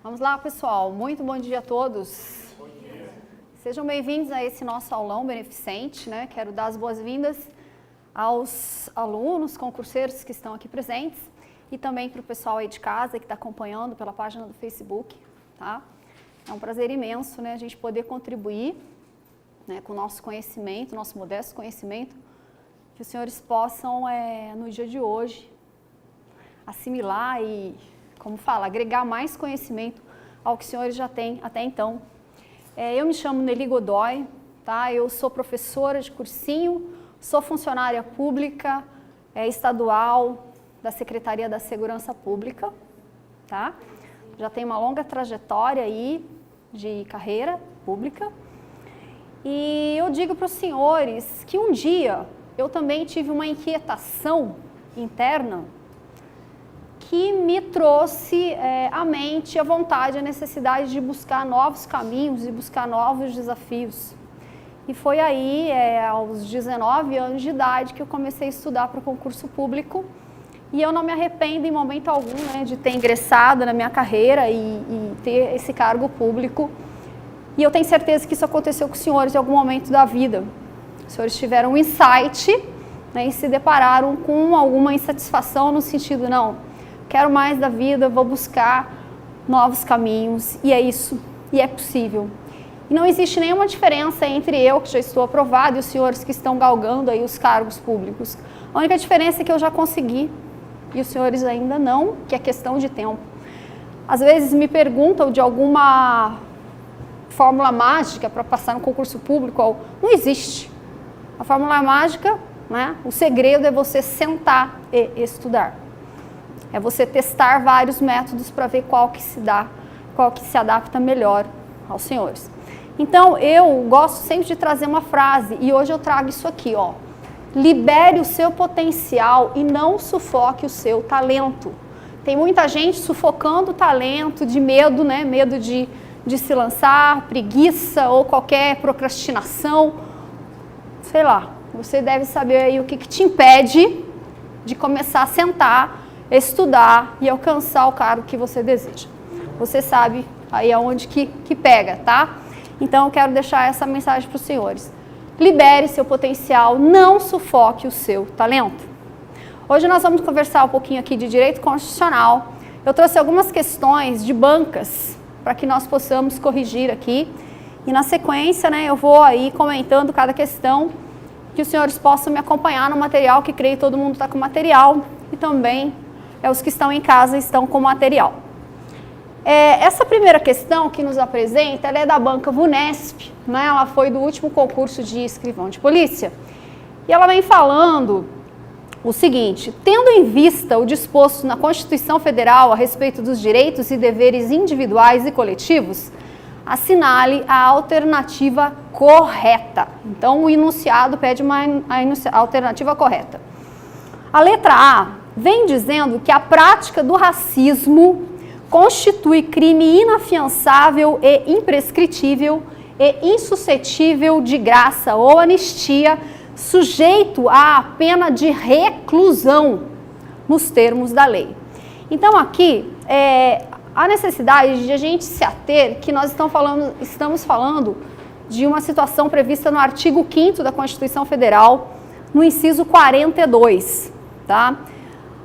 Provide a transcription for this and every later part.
Vamos lá, pessoal. Muito bom dia a todos. Bom dia. Sejam bem-vindos a esse nosso aulão beneficente, né? Quero dar as boas-vindas aos alunos, concurseiros que estão aqui presentes e também para o pessoal aí de casa que está acompanhando pela página do Facebook, tá? É um prazer imenso, né, a gente poder contribuir, né, com o nosso conhecimento, nosso modesto conhecimento, que os senhores possam, no dia de hoje, assimilar e, como fala, agregar mais conhecimento ao que os senhores já têm até então. Eu me chamo Nelly Godoy, tá? Eu sou professora de cursinho, sou funcionária pública estadual da Secretaria da Segurança Pública, tá? Já tenho uma longa trajetória aí de carreira pública. E eu digo para os senhores que um dia eu também tive uma inquietação interna que me trouxe à mente a vontade, a necessidade de buscar novos caminhos e buscar novos desafios. E foi aí, aos 19 anos de idade, que eu comecei a estudar para o concurso público. E eu não me arrependo em momento algum, né, de ter ingressado na minha carreira e ter esse cargo público. E eu tenho certeza que isso aconteceu com os senhores em algum momento da vida. Os senhores tiveram um insight, né, e se depararam com alguma insatisfação no sentido, não, quero mais da vida, vou buscar novos caminhos, e é isso, e é possível. E não existe nenhuma diferença entre eu, que já estou aprovado, e os senhores que estão galgando aí os cargos públicos. A única diferença é que eu já consegui, e os senhores ainda não, que é questão de tempo. Às vezes me perguntam de alguma fórmula mágica para passar no concurso público, não existe. A fórmula mágica, né, o segredo é você sentar e estudar. É você testar vários métodos para ver qual que se adapta melhor aos senhores. Então, eu gosto sempre de trazer uma frase, e hoje eu trago isso aqui, ó. Libere o seu potencial e não sufoque o seu talento. Tem muita gente sufocando o talento de medo, né? Medo de se lançar, preguiça ou qualquer procrastinação. Sei lá, você deve saber aí o que te impede de começar a sentar, estudar e alcançar o cargo que você deseja. Você sabe aí aonde que pega, tá? Então eu quero deixar essa mensagem para os senhores. Libere seu potencial, não sufoque o seu talento. Hoje nós vamos conversar um pouquinho aqui de direito constitucional. Eu trouxe algumas questões de bancas para que nós possamos corrigir aqui. E na sequência, né, eu vou aí comentando cada questão, que os senhores possam me acompanhar no material, que creio que todo mundo está com material, e também os que estão em casa estão com material. Essa primeira questão que nos apresenta, ela é da banca VUNESP, né? Ela foi do último concurso de escrivão de polícia, e ela vem falando o seguinte: tendo em vista o disposto na Constituição Federal a respeito dos direitos e deveres individuais e coletivos, assinale a alternativa correta. Então, o enunciado pede uma alternativa correta. A letra A vem dizendo que a prática do racismo constitui crime inafiançável e imprescritível e insuscetível de graça ou anistia, sujeito à pena de reclusão nos termos da lei. Então, aqui, a necessidade de a gente se ater que nós estamos falando de uma situação prevista no artigo 5º da Constituição Federal, no inciso 42, tá?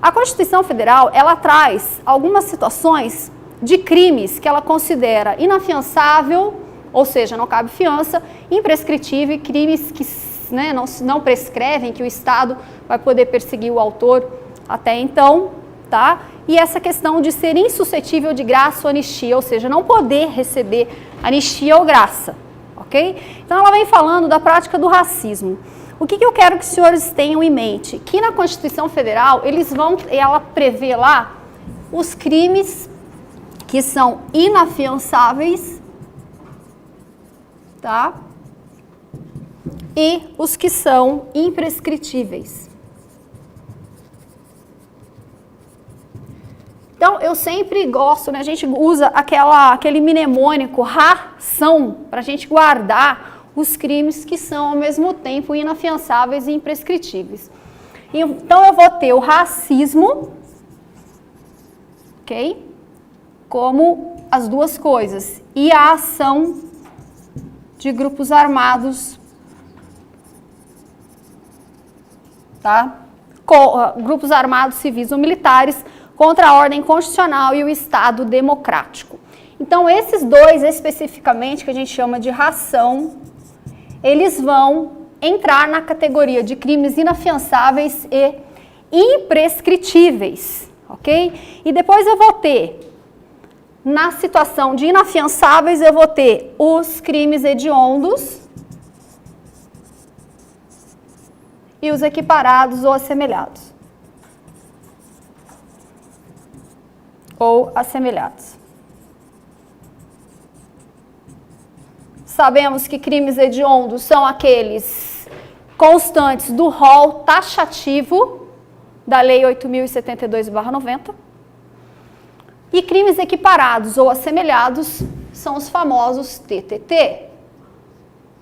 A Constituição Federal, ela traz algumas situações de crimes que ela considera inafiançável, ou seja, não cabe fiança, imprescritível, e crimes que, né, não prescrevem, que o Estado vai poder perseguir o autor até então, tá? E essa questão de ser insuscetível de graça ou anistia, ou seja, não poder receber anistia ou graça, ok? Então ela vem falando da prática do racismo. O que eu quero que os senhores tenham em mente? Que na Constituição Federal, ela prevê lá os crimes que são inafiançáveis, tá? E os que são imprescritíveis. Então, eu sempre gosto, né? A gente usa aquele mnemônico ração para a gente guardar os crimes que são, ao mesmo tempo, inafiançáveis e imprescritíveis. Então, eu vou ter o racismo, ok? Como as duas coisas. E a ação de grupos armados, tá? Grupos armados civis ou militares contra a ordem constitucional e o Estado democrático. Então, esses dois especificamente, que a gente chama de ração, eles vão entrar na categoria de crimes inafiançáveis e imprescritíveis, ok? E depois eu vou ter, na situação de inafiançáveis, eu vou ter os crimes hediondos e os equiparados ou assemelhados. Ou assemelhados. Sabemos que crimes hediondos são aqueles constantes do rol taxativo da Lei 8.072/90. E crimes equiparados ou assemelhados são os famosos TTT.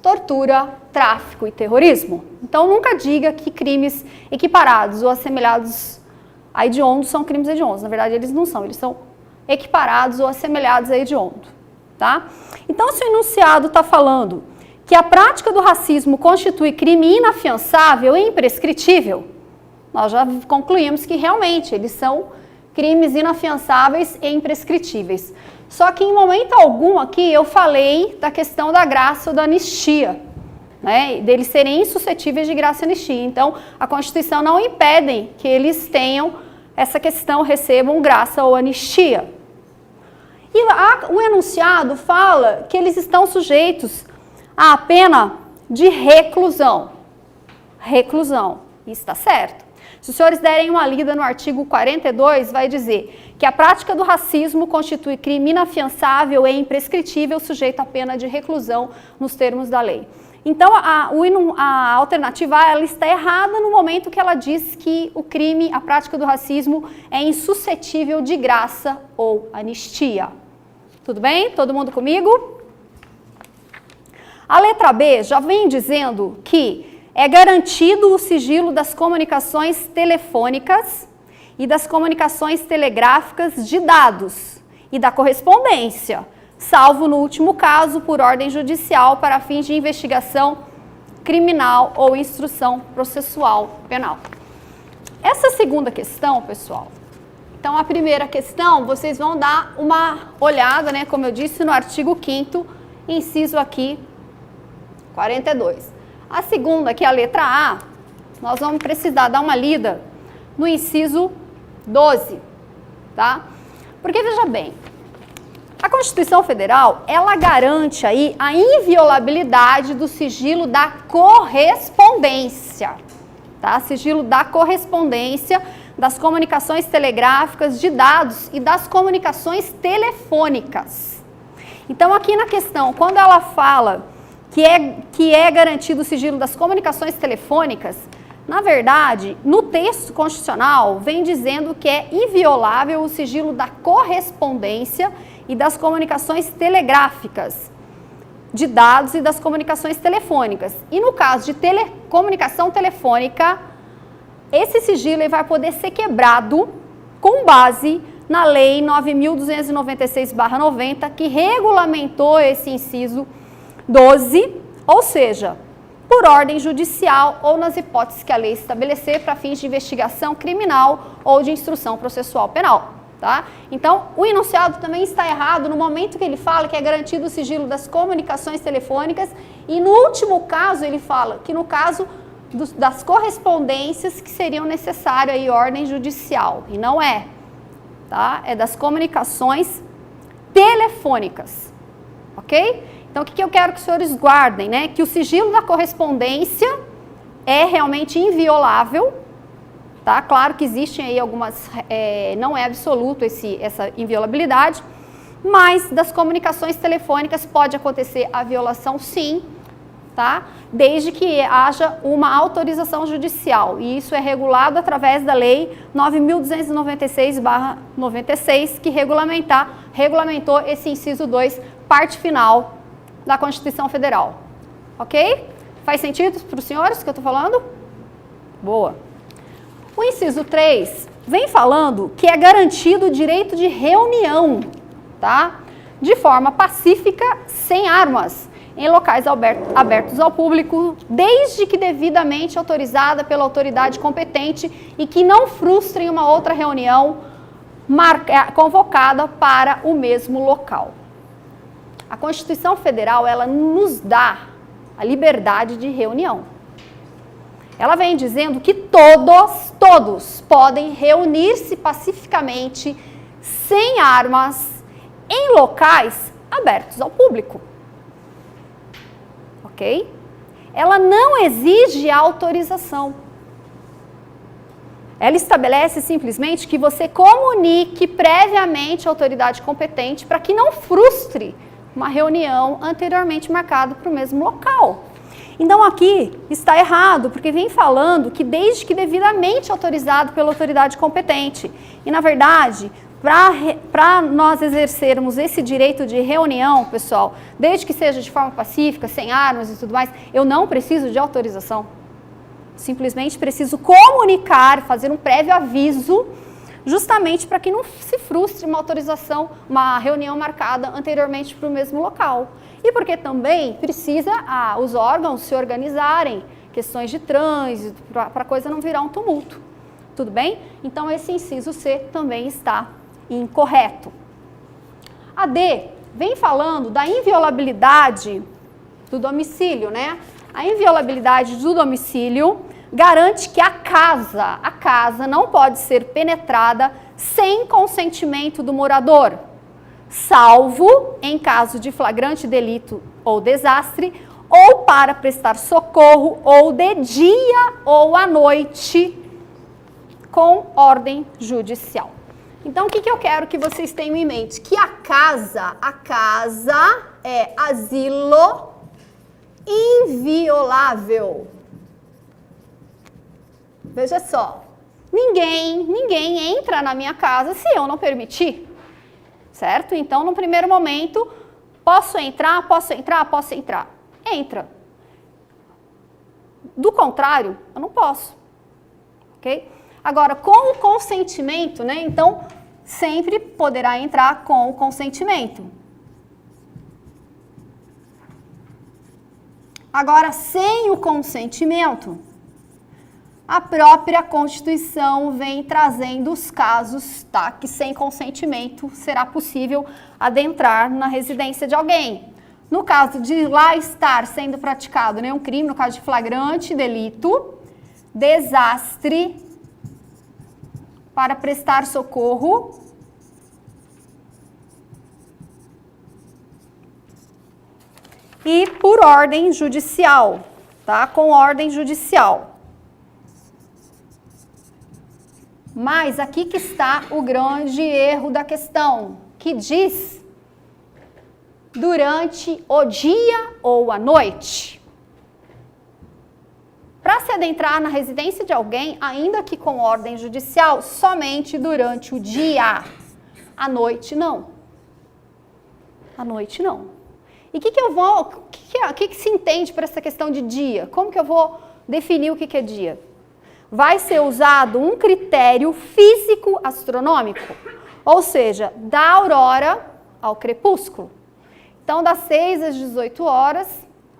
Tortura, tráfico e terrorismo. Então, nunca diga que crimes equiparados ou assemelhados a hediondo são crimes hediondos. Na verdade, eles não são. Eles são equiparados ou assemelhados a hediondo. Tá? Então, se o enunciado está falando que a prática do racismo constitui crime inafiançável e imprescritível, nós já concluímos que realmente eles são crimes inafiançáveis e imprescritíveis. Só que em momento algum aqui eu falei da questão da graça ou da anistia, né? Deles serem insuscetíveis de graça e anistia. Então, a Constituição não impede que eles tenham essa questão, recebam graça ou anistia. E o enunciado fala que eles estão sujeitos à pena de reclusão. Reclusão. Isso está certo. Se os senhores derem uma lida no artigo 42, vai dizer que a prática do racismo constitui crime inafiançável e imprescritível sujeito à pena de reclusão nos termos da lei. Então, a alternativa A, ela está errada no momento que ela diz que o crime, a prática do racismo é insuscetível de graça ou anistia. Tudo bem? Todo mundo comigo? A letra B já vem dizendo que é garantido o sigilo das comunicações telefônicas e das comunicações telegráficas de dados e da correspondência, salvo no último caso por ordem judicial para fins de investigação criminal ou instrução processual penal. Essa segunda questão, pessoal, então a primeira questão, vocês vão dar uma olhada, né, como eu disse, no artigo 5º, inciso aqui 42. A segunda, que é a letra A, nós vamos precisar dar uma lida no inciso 12, tá? Porque, veja bem, a Constituição Federal, ela garante aí a inviolabilidade do sigilo da correspondência, tá? Sigilo da correspondência, das comunicações telegráficas, de dados e das comunicações telefônicas. Então, aqui na questão, quando ela fala que é garantido o sigilo das comunicações telefônicas, na verdade, no texto constitucional, vem dizendo que é inviolável o sigilo da correspondência e das comunicações telegráficas, de dados e das comunicações telefônicas. E no caso de comunicação telefônica, esse sigilo ele vai poder ser quebrado com base na Lei 9.296/90, que regulamentou esse inciso 12, ou seja, por ordem judicial ou nas hipóteses que a lei estabelecer para fins de investigação criminal ou de instrução processual penal, tá? Então, o enunciado também está errado no momento que ele fala que é garantido o sigilo das comunicações telefônicas e no último caso ele fala que no caso das correspondências que seriam necessárias aí ordem judicial, e não é, tá? É das comunicações telefônicas, ok? Então, o que eu quero que os senhores guardem, né? Que o sigilo da correspondência é realmente inviolável, tá? Claro que existem aí algumas, não é absoluto essa inviolabilidade, mas das comunicações telefônicas pode acontecer a violação sim, tá? Desde que haja uma autorização judicial, e isso é regulado através da Lei 9.296/96, que regulamentou esse inciso 2, parte final da Constituição Federal. Ok? Faz sentido para os senhores o que eu estou falando? Boa. O inciso 3 vem falando que é garantido o direito de reunião, tá? de forma pacífica, sem armas, em locais abertos ao público, desde que devidamente autorizada pela autoridade competente e que não frustrem uma outra reunião convocada para o mesmo local. A Constituição Federal, ela nos dá a liberdade de reunião. Ela vem dizendo que todos podem reunir-se pacificamente, sem armas, em locais abertos ao público. Ok? Ela não exige autorização. Ela estabelece simplesmente que você comunique previamente à autoridade competente para que não frustre uma reunião anteriormente marcada para o mesmo local. Então aqui está errado, porque vem falando que desde que devidamente autorizado pela autoridade competente. E na verdade, para nós exercermos esse direito de reunião, pessoal, desde que seja de forma pacífica, sem armas e tudo mais, eu não preciso de autorização. Simplesmente preciso comunicar, fazer um prévio aviso, justamente para que não se frustre uma autorização, uma reunião marcada anteriormente para o mesmo local. E porque também precisa os órgãos se organizarem, questões de trânsito, para a coisa não virar um tumulto. Tudo bem? Então esse inciso C também está incorreto. A D vem falando da inviolabilidade do domicílio, né? A inviolabilidade do domicílio garante que a casa não pode ser penetrada sem consentimento do morador, salvo em caso de flagrante delito ou desastre, ou para prestar socorro, ou de dia ou à noite, com ordem judicial. Então, o que eu quero que vocês tenham em mente? Que a casa é asilo inviolável. Veja só, ninguém entra na minha casa se eu não permitir, certo? Então, no primeiro momento, posso entrar? Entra. Do contrário, eu não posso, ok? Agora, com o consentimento, né? Então, sempre poderá entrar com o consentimento. Agora, sem o consentimento, a própria Constituição vem trazendo os casos, tá? Que sem consentimento será possível adentrar na residência de alguém. No caso de lá estar sendo praticado, né, um crime, no caso de flagrante delito, desastre, para prestar socorro, e por ordem judicial, tá? Com ordem judicial. Mas aqui que está o grande erro da questão, que diz durante o dia ou a noite. Para se adentrar na residência de alguém, ainda que com ordem judicial, somente durante o dia. À noite, não. À noite, não. E o que se entende para essa questão de dia? Como que eu vou definir o que é dia? Vai ser usado um critério físico astronômico, ou seja, da aurora ao crepúsculo. Então, das 6 às 18 horas,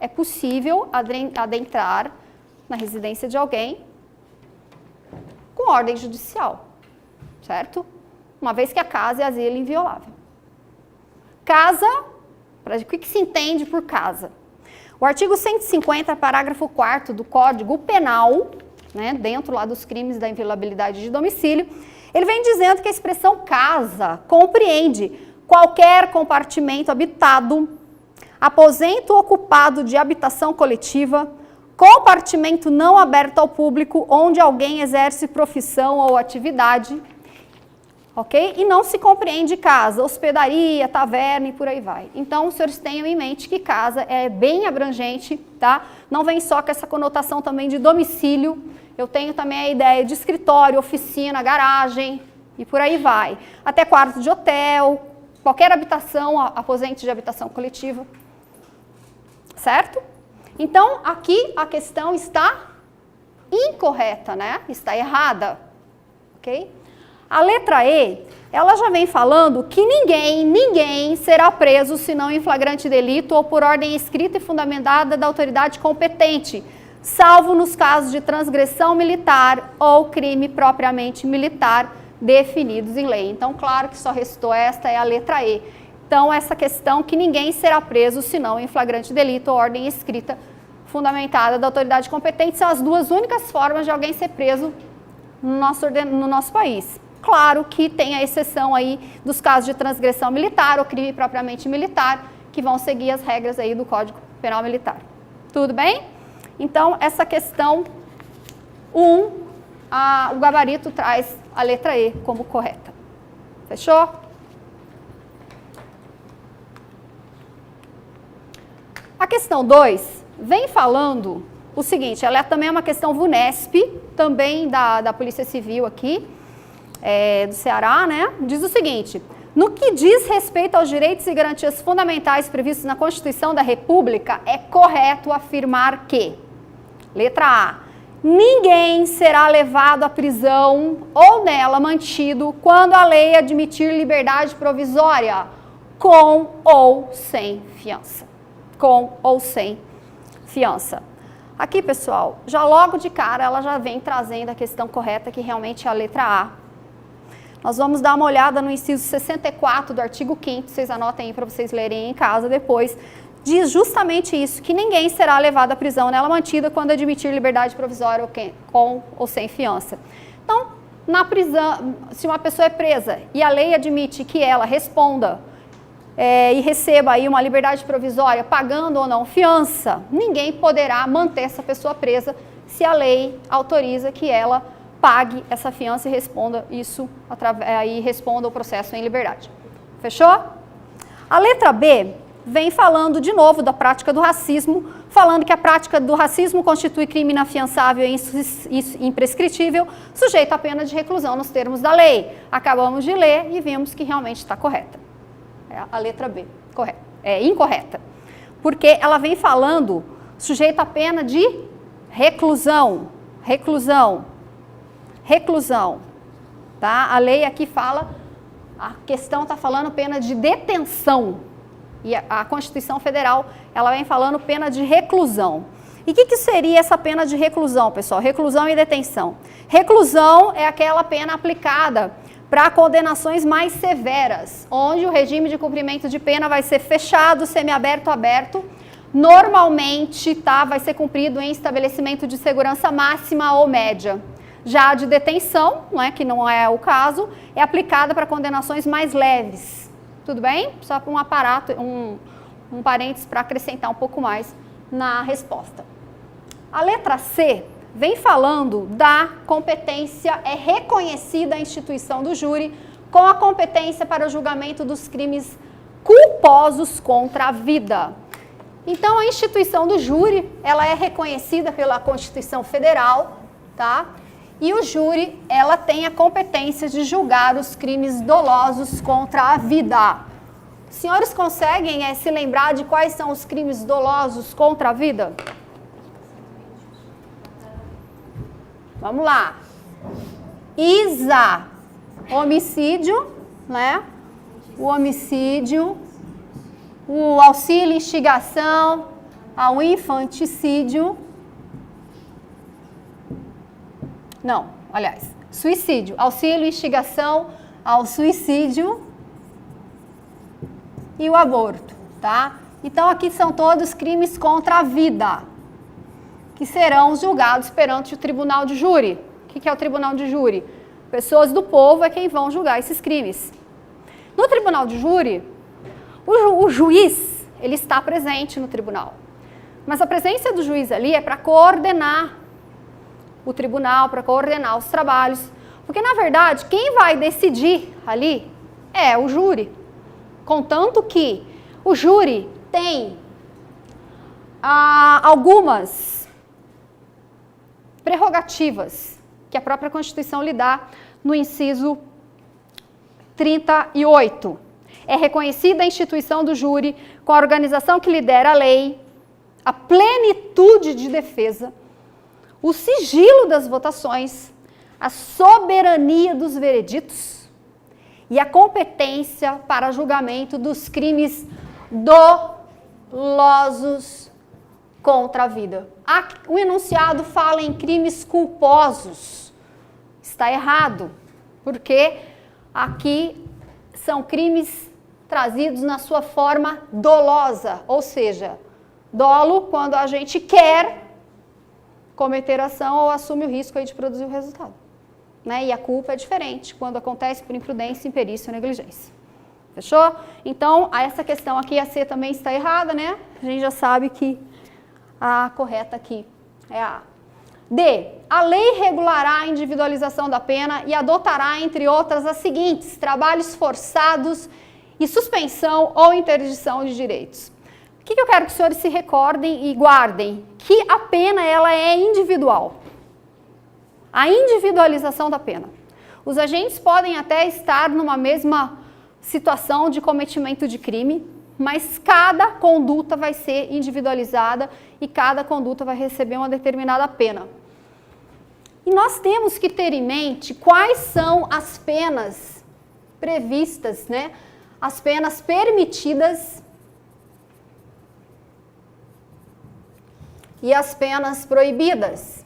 é possível adentrar na residência de alguém com ordem judicial, certo? Uma vez que a casa é asilo inviolável. Casa, o que se entende por casa? O artigo 150, parágrafo 4º do Código Penal, né, dentro lá dos crimes da inviolabilidade de domicílio, ele vem dizendo que a expressão casa compreende qualquer compartimento habitado, aposento ocupado de habitação coletiva, compartimento não aberto ao público onde alguém exerce profissão ou atividade, ok? E não se compreende casa, hospedaria, taverna e por aí vai. Então, os senhores tenham em mente que casa é bem abrangente, tá? Não vem só com essa conotação também de domicílio, eu tenho também a ideia de escritório, oficina, garagem e por aí vai. Até quarto de hotel, qualquer habitação, aposento de habitação coletiva, certo? Então, aqui a questão está incorreta, né? Está errada, ok? A letra E, ela já vem falando que ninguém será preso senão em flagrante delito ou por ordem escrita e fundamentada da autoridade competente, salvo nos casos de transgressão militar ou crime propriamente militar definidos em lei. Então, claro que só restou esta, é a letra E. Então, essa questão que ninguém será preso senão em flagrante delito ou ordem escrita fundamentada da autoridade competente são as duas únicas formas de alguém ser preso no nosso país. Claro que tem a exceção aí dos casos de transgressão militar ou crime propriamente militar, que vão seguir as regras aí do Código Penal Militar. Tudo bem? Então, essa questão 1, o gabarito traz a letra E como correta. Fechou? A questão 2 vem falando o seguinte, ela também é uma questão VUNESP, também da Polícia Civil aqui, do Ceará, né? Diz o seguinte: no que diz respeito aos direitos e garantias fundamentais previstos na Constituição da República, é correto afirmar que, letra A, ninguém será levado à prisão ou nela mantido quando a lei admitir liberdade provisória, com ou sem fiança. Com ou sem fiança. Aqui, pessoal, já logo de cara ela já vem trazendo a questão correta, que realmente é a letra A. Nós vamos dar uma olhada no inciso 64 do artigo 5º, vocês anotem aí para vocês lerem em casa depois. Diz justamente isso, que ninguém será levado à prisão nela mantida quando admitir liberdade provisória com ou sem fiança. Então, na prisão, se uma pessoa é presa e a lei admite que ela responda e receba aí uma liberdade provisória, pagando ou não fiança, ninguém poderá manter essa pessoa presa se a lei autoriza que ela pague essa fiança e responda isso, aí responda o processo em liberdade. Fechou? A letra B vem falando de novo da prática do racismo, falando que a prática do racismo constitui crime inafiançável e imprescritível, sujeito à pena de reclusão nos termos da lei. Acabamos de ler e vimos que realmente está correta. É a letra B, correta. É incorreta. Porque ela vem falando sujeito à pena de reclusão. Reclusão. Tá? A lei aqui fala, a questão está falando pena de detenção. E a Constituição Federal, ela vem falando pena de reclusão. E o que seria essa pena de reclusão, pessoal? Reclusão e detenção. Reclusão é aquela pena aplicada para condenações mais severas, onde o regime de cumprimento de pena vai ser fechado, semiaberto, aberto. Normalmente, vai ser cumprido em estabelecimento de segurança máxima ou média. Já a de detenção, que não é o caso, é aplicada para condenações mais leves. Tudo bem? Só para um parênteses para acrescentar um pouco mais na resposta. A letra C vem falando da competência, é reconhecida a instituição do júri com a competência para o julgamento dos crimes culposos contra a vida. Então, a instituição do júri, ela é reconhecida pela Constituição Federal, tá? E o júri, ela tem a competência de julgar os crimes dolosos contra a vida. Os senhores conseguem se lembrar de quais são os crimes dolosos contra a vida? Vamos lá. Isa, homicídio, né? O homicídio, o auxílio e instigação ao infanticídio. Não, aliás, suicídio, auxílio e instigação ao suicídio e o aborto, tá? Então, aqui são todos crimes contra a vida, que serão julgados perante o tribunal de júri. O que é o tribunal de júri? Pessoas do povo é quem vão julgar esses crimes. No tribunal de júri, o juiz, ele está presente no tribunal. Mas a presença do juiz ali é para coordenar o tribunal, para coordenar os trabalhos. Porque, na verdade, quem vai decidir ali é o júri. Contanto que o júri tem algumas prerrogativas que a própria Constituição lhe dá no inciso 38. É reconhecida a instituição do júri com a organização que lidera a lei, a plenitude de defesa, o sigilo das votações, a soberania dos vereditos e a competência para julgamento dos crimes dolosos contra a vida. O enunciado fala em crimes culposos. Está errado, porque aqui são crimes trazidos na sua forma dolosa, ou seja, dolo quando a gente quer cometer ação ou assume o risco aí de produzir o resultado. Né? E a culpa é diferente, quando acontece por imprudência, imperícia ou negligência. Fechou? Então, essa questão aqui, a C também está errada, né? A gente já sabe que a correta aqui é a A. D. A lei regulará a individualização da pena e adotará, entre outras, as seguintes: trabalhos forçados e suspensão ou interdição de direitos. O que eu quero que os senhores se recordem e guardem? Que a pena ela é individual. A individualização da pena. Os agentes podem até estar numa mesma situação de cometimento de crime, mas cada conduta vai ser individualizada e cada conduta vai receber uma determinada pena. E nós temos que ter em mente quais são as penas previstas, né? As penas permitidas e as penas proibidas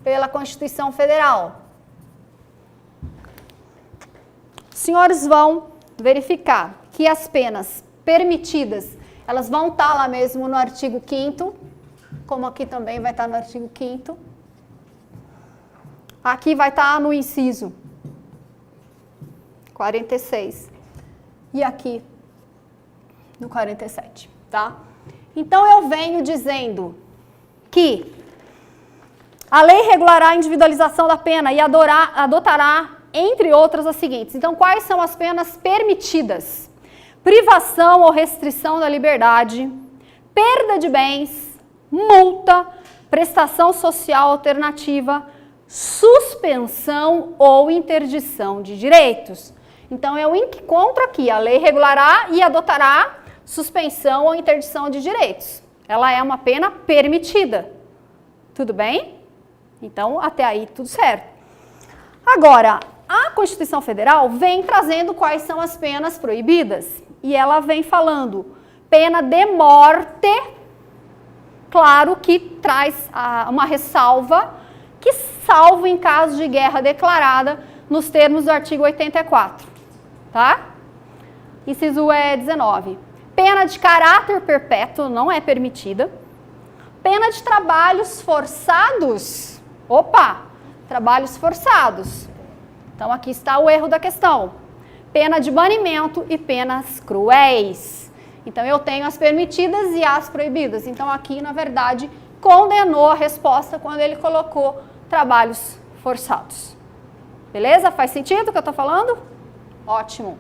pela Constituição Federal. Os senhores vão verificar que as penas permitidas, elas vão estar lá mesmo no artigo 5º, como aqui também vai estar no artigo 5º. Aqui vai estar no inciso 46 e aqui no 47, tá? Então eu venho dizendo que a lei regulará a individualização da pena e adotará, entre outras, as seguintes. Então, quais são as penas permitidas? Privação ou restrição da liberdade, perda de bens, multa, prestação social alternativa, suspensão ou interdição de direitos. Então, eu encontro aqui, a lei regulará e adotará suspensão ou interdição de direitos. Ela é uma pena permitida. Tudo bem? Então, até aí, tudo certo. Agora, a Constituição Federal vem trazendo quais são as penas proibidas. E ela vem falando pena de morte, claro que traz uma ressalva, que salvo em caso de guerra declarada, nos termos do artigo 84, tá? Inciso 19. Pena de caráter perpétuo não é permitida. Pena de trabalhos forçados. Opa! Trabalhos forçados. Então, aqui está o erro da questão. Pena de banimento e penas cruéis. Então, eu tenho as permitidas e as proibidas. Então, aqui, na verdade, condenou a resposta quando ele colocou trabalhos forçados. Beleza? Faz sentido o que eu estou falando? Ótimo.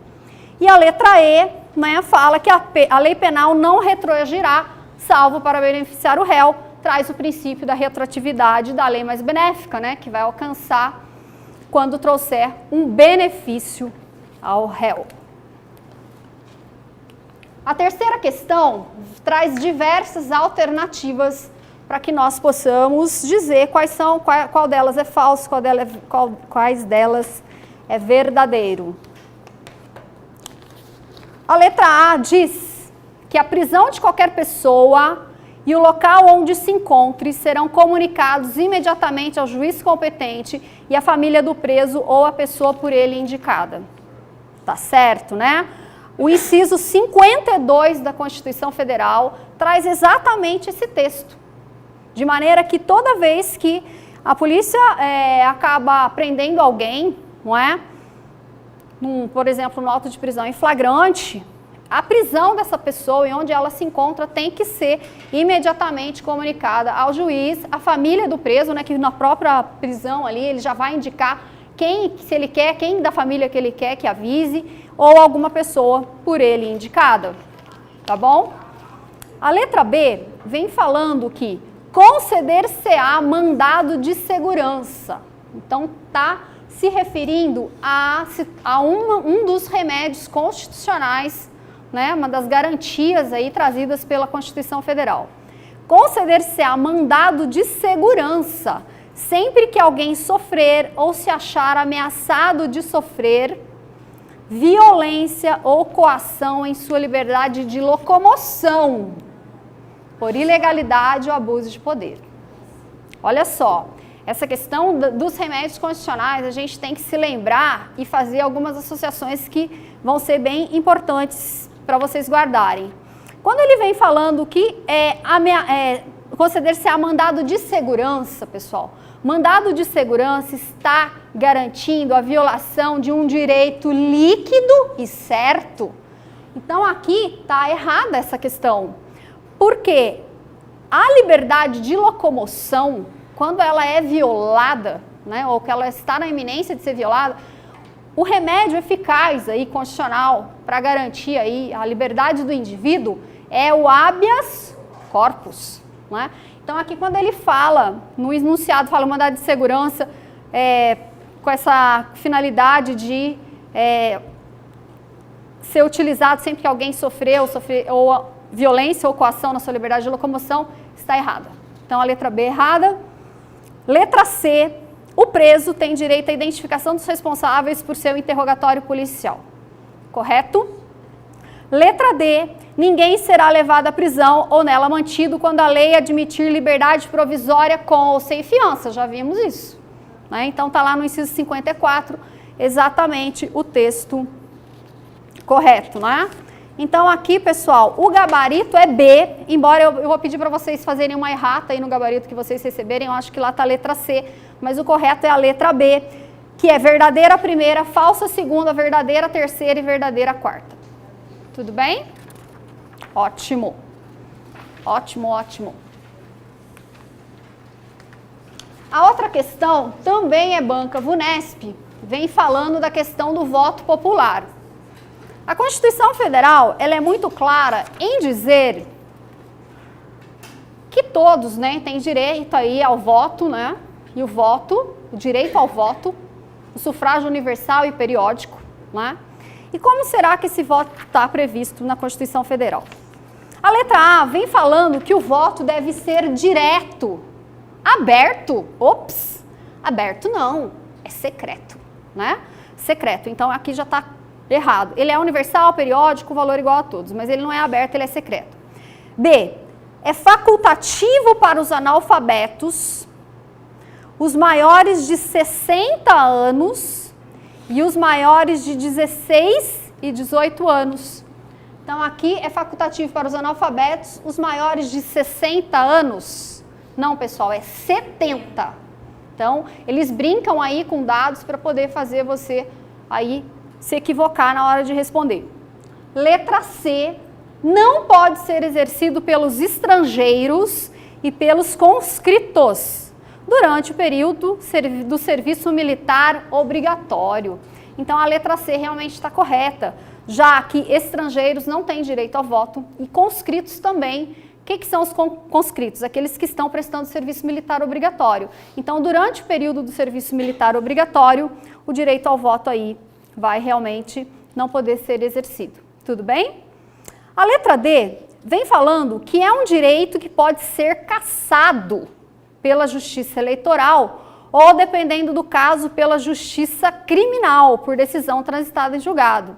E a letra E, né, fala que a lei penal não retroagirá, salvo para beneficiar o réu, traz o princípio da retroatividade da lei mais benéfica, né, que vai alcançar quando trouxer um benefício ao réu. A terceira questão traz diversas alternativas para que nós possamos dizer qual delas é falso, quais delas é verdadeiro. A letra A diz que a prisão de qualquer pessoa e o local onde se encontre serão comunicados imediatamente ao juiz competente e à família do preso ou à pessoa por ele indicada. Tá certo, né? O inciso 52 da Constituição Federal traz exatamente esse texto. De maneira que toda vez que a polícia acaba prendendo alguém, não é? Por exemplo, no auto de prisão em flagrante, a prisão dessa pessoa e onde ela se encontra tem que ser imediatamente comunicada ao juiz, à família do preso, né, que na própria prisão ali ele já vai indicar se ele quer, quem da família que ele quer que avise, ou alguma pessoa por ele indicada, tá bom? A letra B vem falando que conceder-se-á mandado de segurança. Então, tá se referindo a um dos remédios constitucionais, né, uma das garantias aí trazidas pela Constituição Federal. Conceder-se-á mandado de segurança sempre que alguém sofrer ou se achar ameaçado de sofrer violência ou coação em sua liberdade de locomoção por ilegalidade ou abuso de poder. Olha só, essa questão dos remédios constitucionais, a gente tem que se lembrar e fazer algumas associações que vão ser bem importantes para vocês guardarem. Quando ele vem falando que conceder-se a mandado de segurança, pessoal, mandado de segurança está garantindo a violação de um direito líquido e certo. Então aqui está errada essa questão, porque a liberdade de locomoção, quando ela é violada, né, ou que ela está na iminência de ser violada, o remédio eficaz aí, constitucional para garantir aí a liberdade do indivíduo é o habeas corpus. Né? Então aqui quando ele fala, no enunciado fala mandado de segurança, com essa finalidade de ser utilizado sempre que alguém sofreu ou violência ou coação na sua liberdade de locomoção, está errada. Então a letra B é errada. Letra C, o preso tem direito à identificação dos responsáveis por seu interrogatório policial. Correto? Letra D, ninguém será levado à prisão ou nela mantido quando a lei admitir liberdade provisória com ou sem fiança. Já vimos isso. Né? Então está lá no inciso 54, exatamente o texto correto, né? Então aqui, pessoal, o gabarito é B, embora eu vou pedir para vocês fazerem uma errata aí no gabarito que vocês receberem, eu acho que lá está a letra C, mas o correto é a letra B, que é verdadeira primeira, falsa segunda, verdadeira terceira e verdadeira quarta. Tudo bem? Ótimo. Ótimo, ótimo. A outra questão também é banca VUNESP, vem falando da questão do voto popular. A Constituição Federal, ela é muito clara em dizer que todos, né, têm direito aí ao voto, né, e o direito ao voto, o sufrágio universal e periódico, né. E como será que esse voto está previsto na Constituição Federal? A letra A vem falando que o voto deve ser direto, aberto, aberto não, é secreto, né, secreto, então aqui já está errado. Ele é universal, periódico, valor igual a todos, mas ele não é aberto, ele é secreto. B, é facultativo para os analfabetos, os maiores de 60 anos e os maiores de 16 e 18 anos. Então aqui é facultativo para os analfabetos, os maiores de 60 anos. Não, pessoal, é 70. Então, eles brincam aí com dados para poder fazer você aí se equivocar na hora de responder. Letra C, não pode ser exercido pelos estrangeiros e pelos conscritos durante o período do serviço militar obrigatório. Então a letra C realmente está correta, já que estrangeiros não têm direito ao voto e conscritos também. O que são os conscritos? Aqueles que estão prestando serviço militar obrigatório. Então durante o período do serviço militar obrigatório, o direito ao voto aí vai realmente não poder ser exercido. Tudo bem? A letra D vem falando que é um direito que pode ser cassado pela Justiça Eleitoral ou, dependendo do caso, pela Justiça Criminal, por decisão transitada em julgado.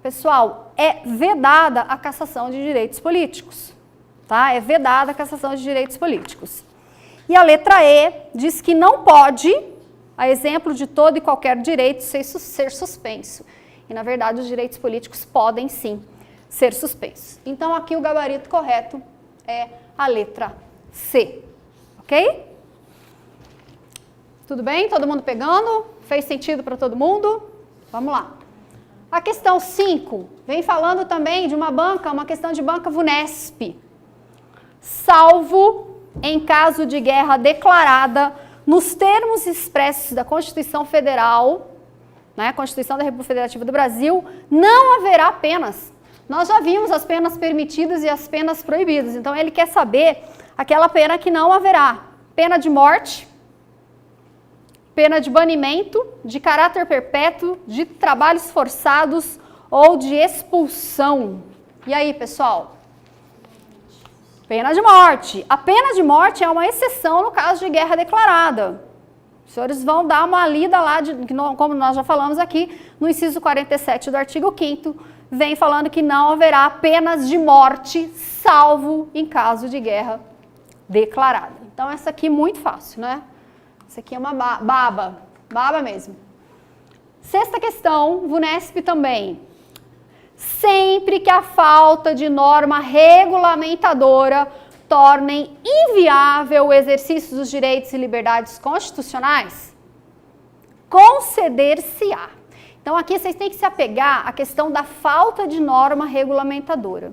Pessoal, é vedada a cassação de direitos políticos, tá? É vedada a cassação de direitos políticos. E a letra E diz que não pode, a exemplo de todo e qualquer direito, ser suspenso. E, na verdade, os direitos políticos podem, sim, ser suspensos. Então, aqui o gabarito correto é a letra C. Ok? Tudo bem? Todo mundo pegando? Fez sentido para todo mundo? Vamos lá. A questão 5 vem falando também de uma questão de banca VUNESP. Salvo em caso de guerra declarada nos termos expressos da Constituição Federal, né, Constituição da República Federativa do Brasil, não haverá penas. Nós já vimos as penas permitidas e as penas proibidas, então ele quer saber aquela pena que não haverá. Pena de morte, pena de banimento, de caráter perpétuo, de trabalhos forçados ou de expulsão. E aí, pessoal? Pena de morte. A pena de morte é uma exceção no caso de guerra declarada. Os senhores vão dar uma lida lá, como nós já falamos aqui, no inciso 47 do artigo 5º, vem falando que não haverá penas de morte, salvo em caso de guerra declarada. Então, essa aqui é muito fácil, né? Essa aqui é uma baba mesmo. Sexta questão, VUNESP também. Sempre que a falta de norma regulamentadora tornem inviável o exercício dos direitos e liberdades constitucionais, conceder-se-á. Então, aqui vocês têm que se apegar à questão da falta de norma regulamentadora.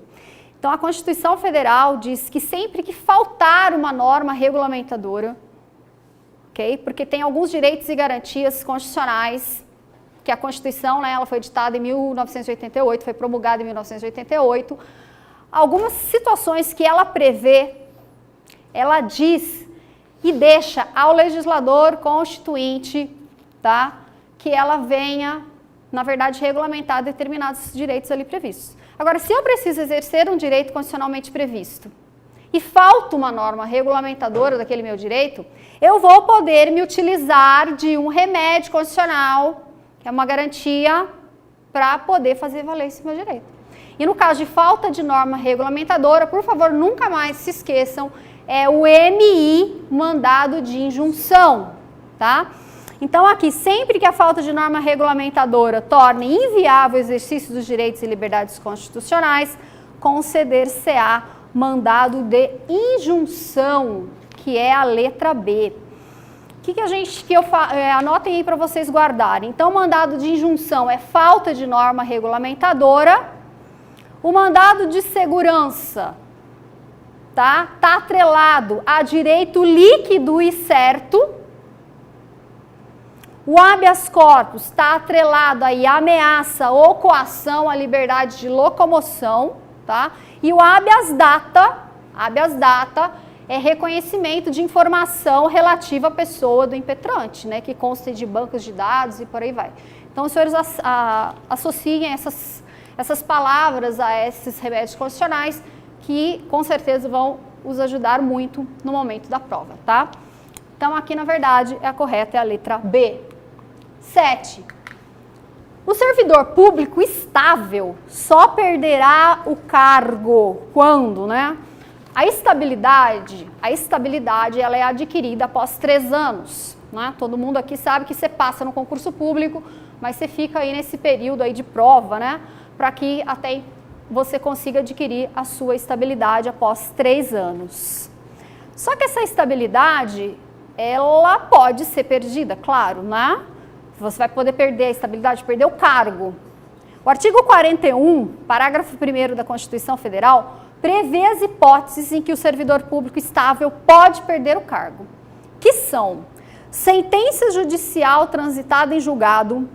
Então, a Constituição Federal diz que sempre que faltar uma norma regulamentadora, ok? Porque tem alguns direitos e garantias constitucionais, que a Constituição, né, ela foi editada em 1988, foi promulgada em 1988, algumas situações que ela prevê, ela diz e deixa ao legislador constituinte, tá, que ela venha, na verdade, regulamentar determinados direitos ali previstos. Agora, se eu preciso exercer um direito constitucionalmente previsto e falta uma norma regulamentadora daquele meu direito, eu vou poder me utilizar de um remédio constitucional, que é uma garantia para poder fazer valer esse meu direito. E no caso de falta de norma regulamentadora, por favor, nunca mais se esqueçam, é o MI, mandado de injunção, tá? Então, aqui, sempre que a falta de norma regulamentadora torne inviável o exercício dos direitos e liberdades constitucionais, conceder-se-á mandado de injunção, que é a letra B. Anotem aí para vocês guardarem. Então, o mandado de injunção é falta de norma regulamentadora. O mandado de segurança tá atrelado a direito líquido e certo. O habeas corpus está atrelado aí a ameaça ou coação à liberdade de locomoção, tá? E o habeas data é reconhecimento de informação relativa à pessoa do impetrante, né, que consta de bancos de dados e por aí vai. Então, os senhores associem essas palavras a esses remédios constitucionais que, com certeza, vão os ajudar muito no momento da prova, tá? Então, aqui, na verdade, a correta é a letra B. 7. O servidor público estável só perderá o cargo quando, né? A estabilidade ela é adquirida após 3 anos, né? Todo mundo aqui sabe que você passa no concurso público, mas você fica aí nesse período aí de prova, né? Para que até você consiga adquirir a sua estabilidade após 3 anos. Só que essa estabilidade, ela pode ser perdida, claro, né? Você vai poder perder a estabilidade, perder o cargo. O artigo 41, parágrafo 1º da Constituição Federal, prevê as hipóteses em que o servidor público estável pode perder o cargo, que são sentença judicial transitada em julgado,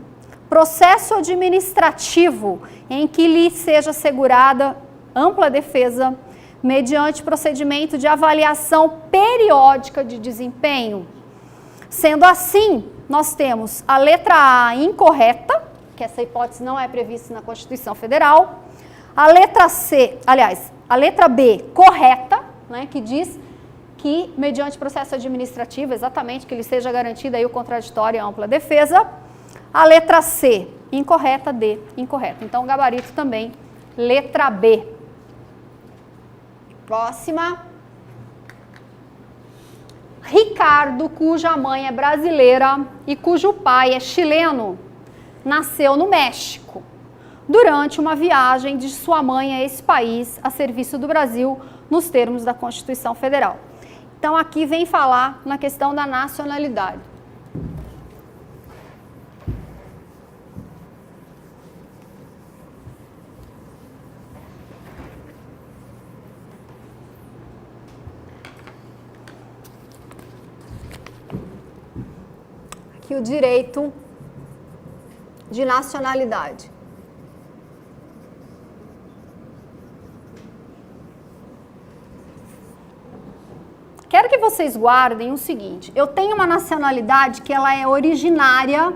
processo administrativo em que lhe seja assegurada ampla defesa, mediante procedimento de avaliação periódica de desempenho. Sendo assim, nós temos a letra A incorreta, que essa hipótese não é prevista na Constituição Federal, a letra a letra B correta, né, que diz que, mediante processo administrativo, exatamente, que lhe seja garantida aí o contraditório e a ampla defesa. A letra C, incorreta, D, incorreta. Então, o gabarito também, letra B. Próxima. Ricardo, cuja mãe é brasileira e cujo pai é chileno, nasceu no México, durante uma viagem de sua mãe a esse país, a serviço do Brasil, nos termos da Constituição Federal. Então, aqui vem falar na questão da nacionalidade. Aqui o direito de nacionalidade. Quero que vocês guardem o seguinte, eu tenho uma nacionalidade que ela é originária,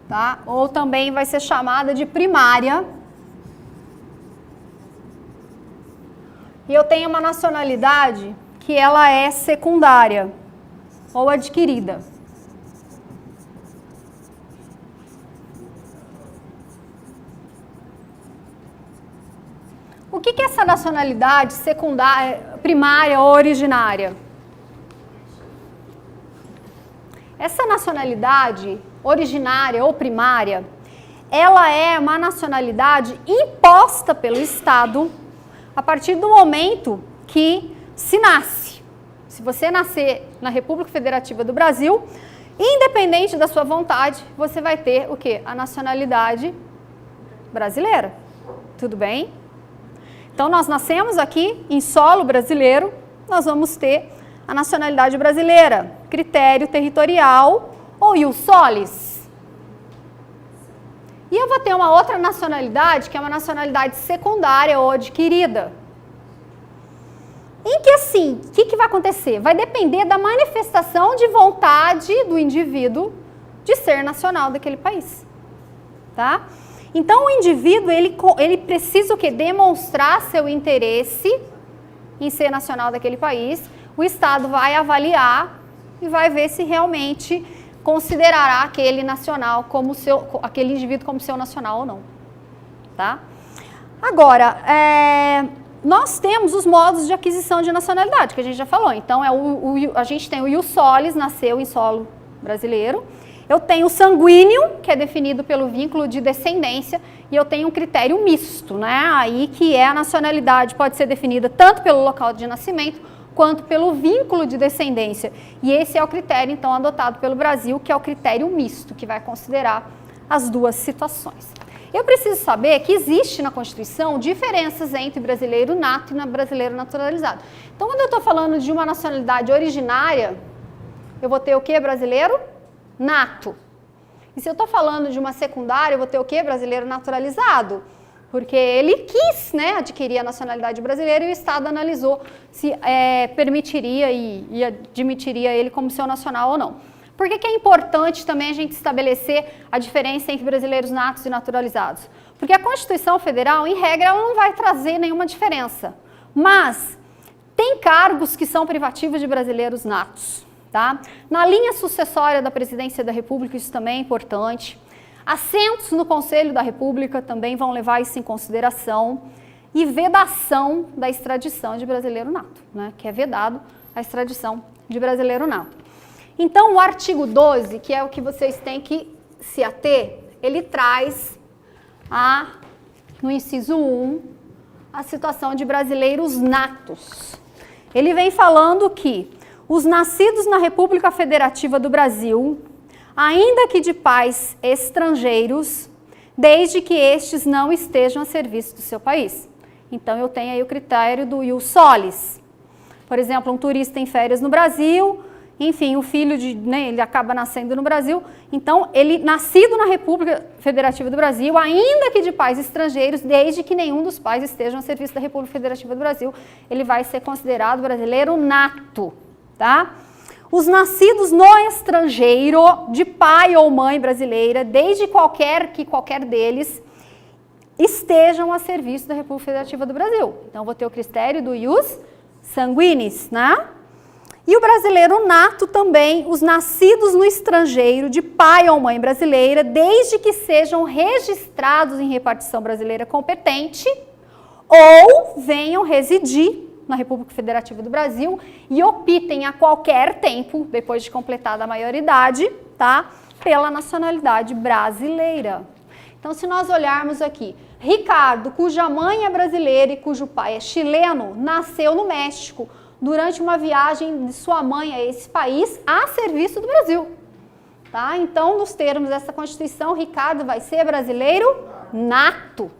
tá? Ou também vai ser chamada de primária. e eu tenho uma nacionalidade que ela é secundária ou adquirida. O que é essa nacionalidade secundária, primária ou originária? Essa nacionalidade originária ou primária, ela é uma nacionalidade imposta pelo Estado a partir do momento que se nasce. Se você nascer na República Federativa do Brasil, independente da sua vontade, você vai ter o quê? A nacionalidade brasileira. Tudo bem? Então, nós nascemos aqui em solo brasileiro, nós vamos ter a nacionalidade brasileira, critério territorial ou ius solis. E eu vou ter uma outra nacionalidade, que é uma nacionalidade secundária ou adquirida. Em que assim, o que vai acontecer? Vai depender da manifestação de vontade do indivíduo de ser nacional daquele país. Tá? Então, o indivíduo, ele precisa o quê? Demonstrar seu interesse em ser nacional daquele país. O Estado vai avaliar e vai ver se realmente considerará aquele nacional como aquele indivíduo como seu nacional ou não. Tá? Agora, nós temos os modos de aquisição de nacionalidade, que a gente já falou. Então, a gente tem o ius solis, nasceu em solo brasileiro. Eu tenho o sanguíneo, que é definido pelo vínculo de descendência, e eu tenho um critério misto, né? Aí que a nacionalidade pode ser definida tanto pelo local de nascimento, quanto pelo vínculo de descendência. E esse é o critério, então, adotado pelo Brasil, que é o critério misto, que vai considerar as duas situações. Eu preciso saber que existe na Constituição diferenças entre brasileiro nato e brasileiro naturalizado. Então, quando eu estou falando de uma nacionalidade originária, eu vou ter o quê? Brasileiro nato. E se eu estou falando de uma secundária, eu vou ter o quê? Brasileiro naturalizado. Porque ele quis, né, adquirir a nacionalidade brasileira e o Estado analisou se permitiria e admitiria ele como seu nacional ou não. Por que é importante também a gente estabelecer a diferença entre brasileiros natos e naturalizados? Porque a Constituição Federal, em regra, ela não vai trazer nenhuma diferença. Mas tem cargos que são privativos de brasileiros natos. Tá? Na linha sucessória da Presidência da República, isso também é importante. Assentos no Conselho da República também vão levar isso em consideração. E vedação da extradição de brasileiro nato, né? Que é vedado a extradição de brasileiro nato. Então, o artigo 12, que é o que vocês têm que se ater, ele traz, no inciso 1, a situação de brasileiros natos. Ele vem falando que os nascidos na República Federativa do Brasil, ainda que de pais estrangeiros, desde que estes não estejam a serviço do seu país. Então, eu tenho aí o critério do ius solis. Por exemplo, um turista em férias no Brasil, enfim, o filho ele acaba nascendo no Brasil, então, ele nascido na República Federativa do Brasil, ainda que de pais estrangeiros, desde que nenhum dos pais estejam a serviço da República Federativa do Brasil, ele vai ser considerado brasileiro nato. Tá? Os nascidos no estrangeiro, de pai ou mãe brasileira, desde que qualquer deles estejam a serviço da República Federativa do Brasil. Então, vou ter o critério do ius sanguinis, né? E o brasileiro nato também, os nascidos no estrangeiro, de pai ou mãe brasileira, desde que sejam registrados em repartição brasileira competente ou venham residir na República Federativa do Brasil e optem a qualquer tempo, depois de completada a maioridade, tá? Pela nacionalidade brasileira. Então, se nós olharmos aqui, Ricardo, cuja mãe é brasileira e cujo pai é chileno, nasceu no México durante uma viagem de sua mãe a esse país a serviço do Brasil. Tá? Então, nos termos dessa Constituição, Ricardo vai ser brasileiro nato.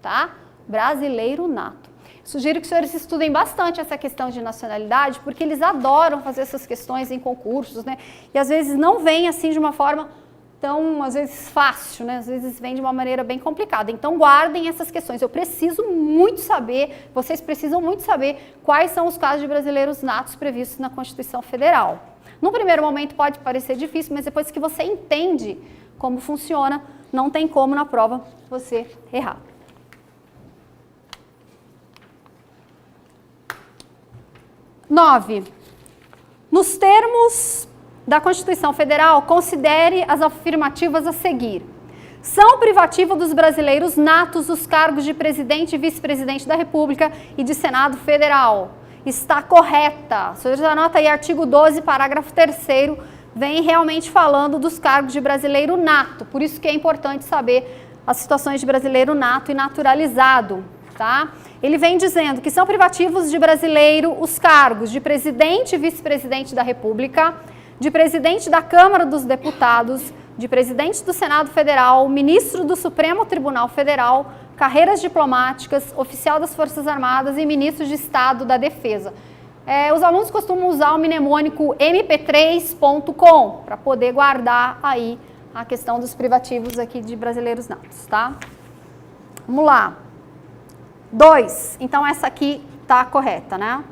Tá? Brasileiro nato. Sugiro que os senhores estudem bastante essa questão de nacionalidade, porque eles adoram fazer essas questões em concursos, né? E às vezes não vem assim de uma forma tão, às vezes, fácil, né? Às vezes vem de uma maneira bem complicada. Então, guardem essas questões. Eu preciso muito saber, vocês precisam muito saber quais são os casos de brasileiros natos previstos na Constituição Federal. No primeiro momento pode parecer difícil, mas depois que você entende como funciona, não tem como na prova você errar. 9. Nos termos da Constituição Federal, considere as afirmativas a seguir. São privativos dos brasileiros natos os cargos de presidente e vice-presidente da República e de Senado Federal. Está correta. Senhores, anota aí, artigo 12, parágrafo 3º, vem realmente falando dos cargos de brasileiro nato. Por isso que é importante saber as situações de brasileiro nato e naturalizado, tá? Ele vem dizendo que são privativos de brasileiro os cargos de presidente e vice-presidente da República, de presidente da Câmara dos Deputados, de presidente do Senado Federal, ministro do Supremo Tribunal Federal, carreiras diplomáticas, oficial das Forças Armadas e ministro de Estado da Defesa. Os alunos costumam usar o mnemônico mp3.com para poder guardar aí a questão dos privativos aqui de brasileiros natos, tá? Vamos lá. 2. Então essa aqui tá correta, né?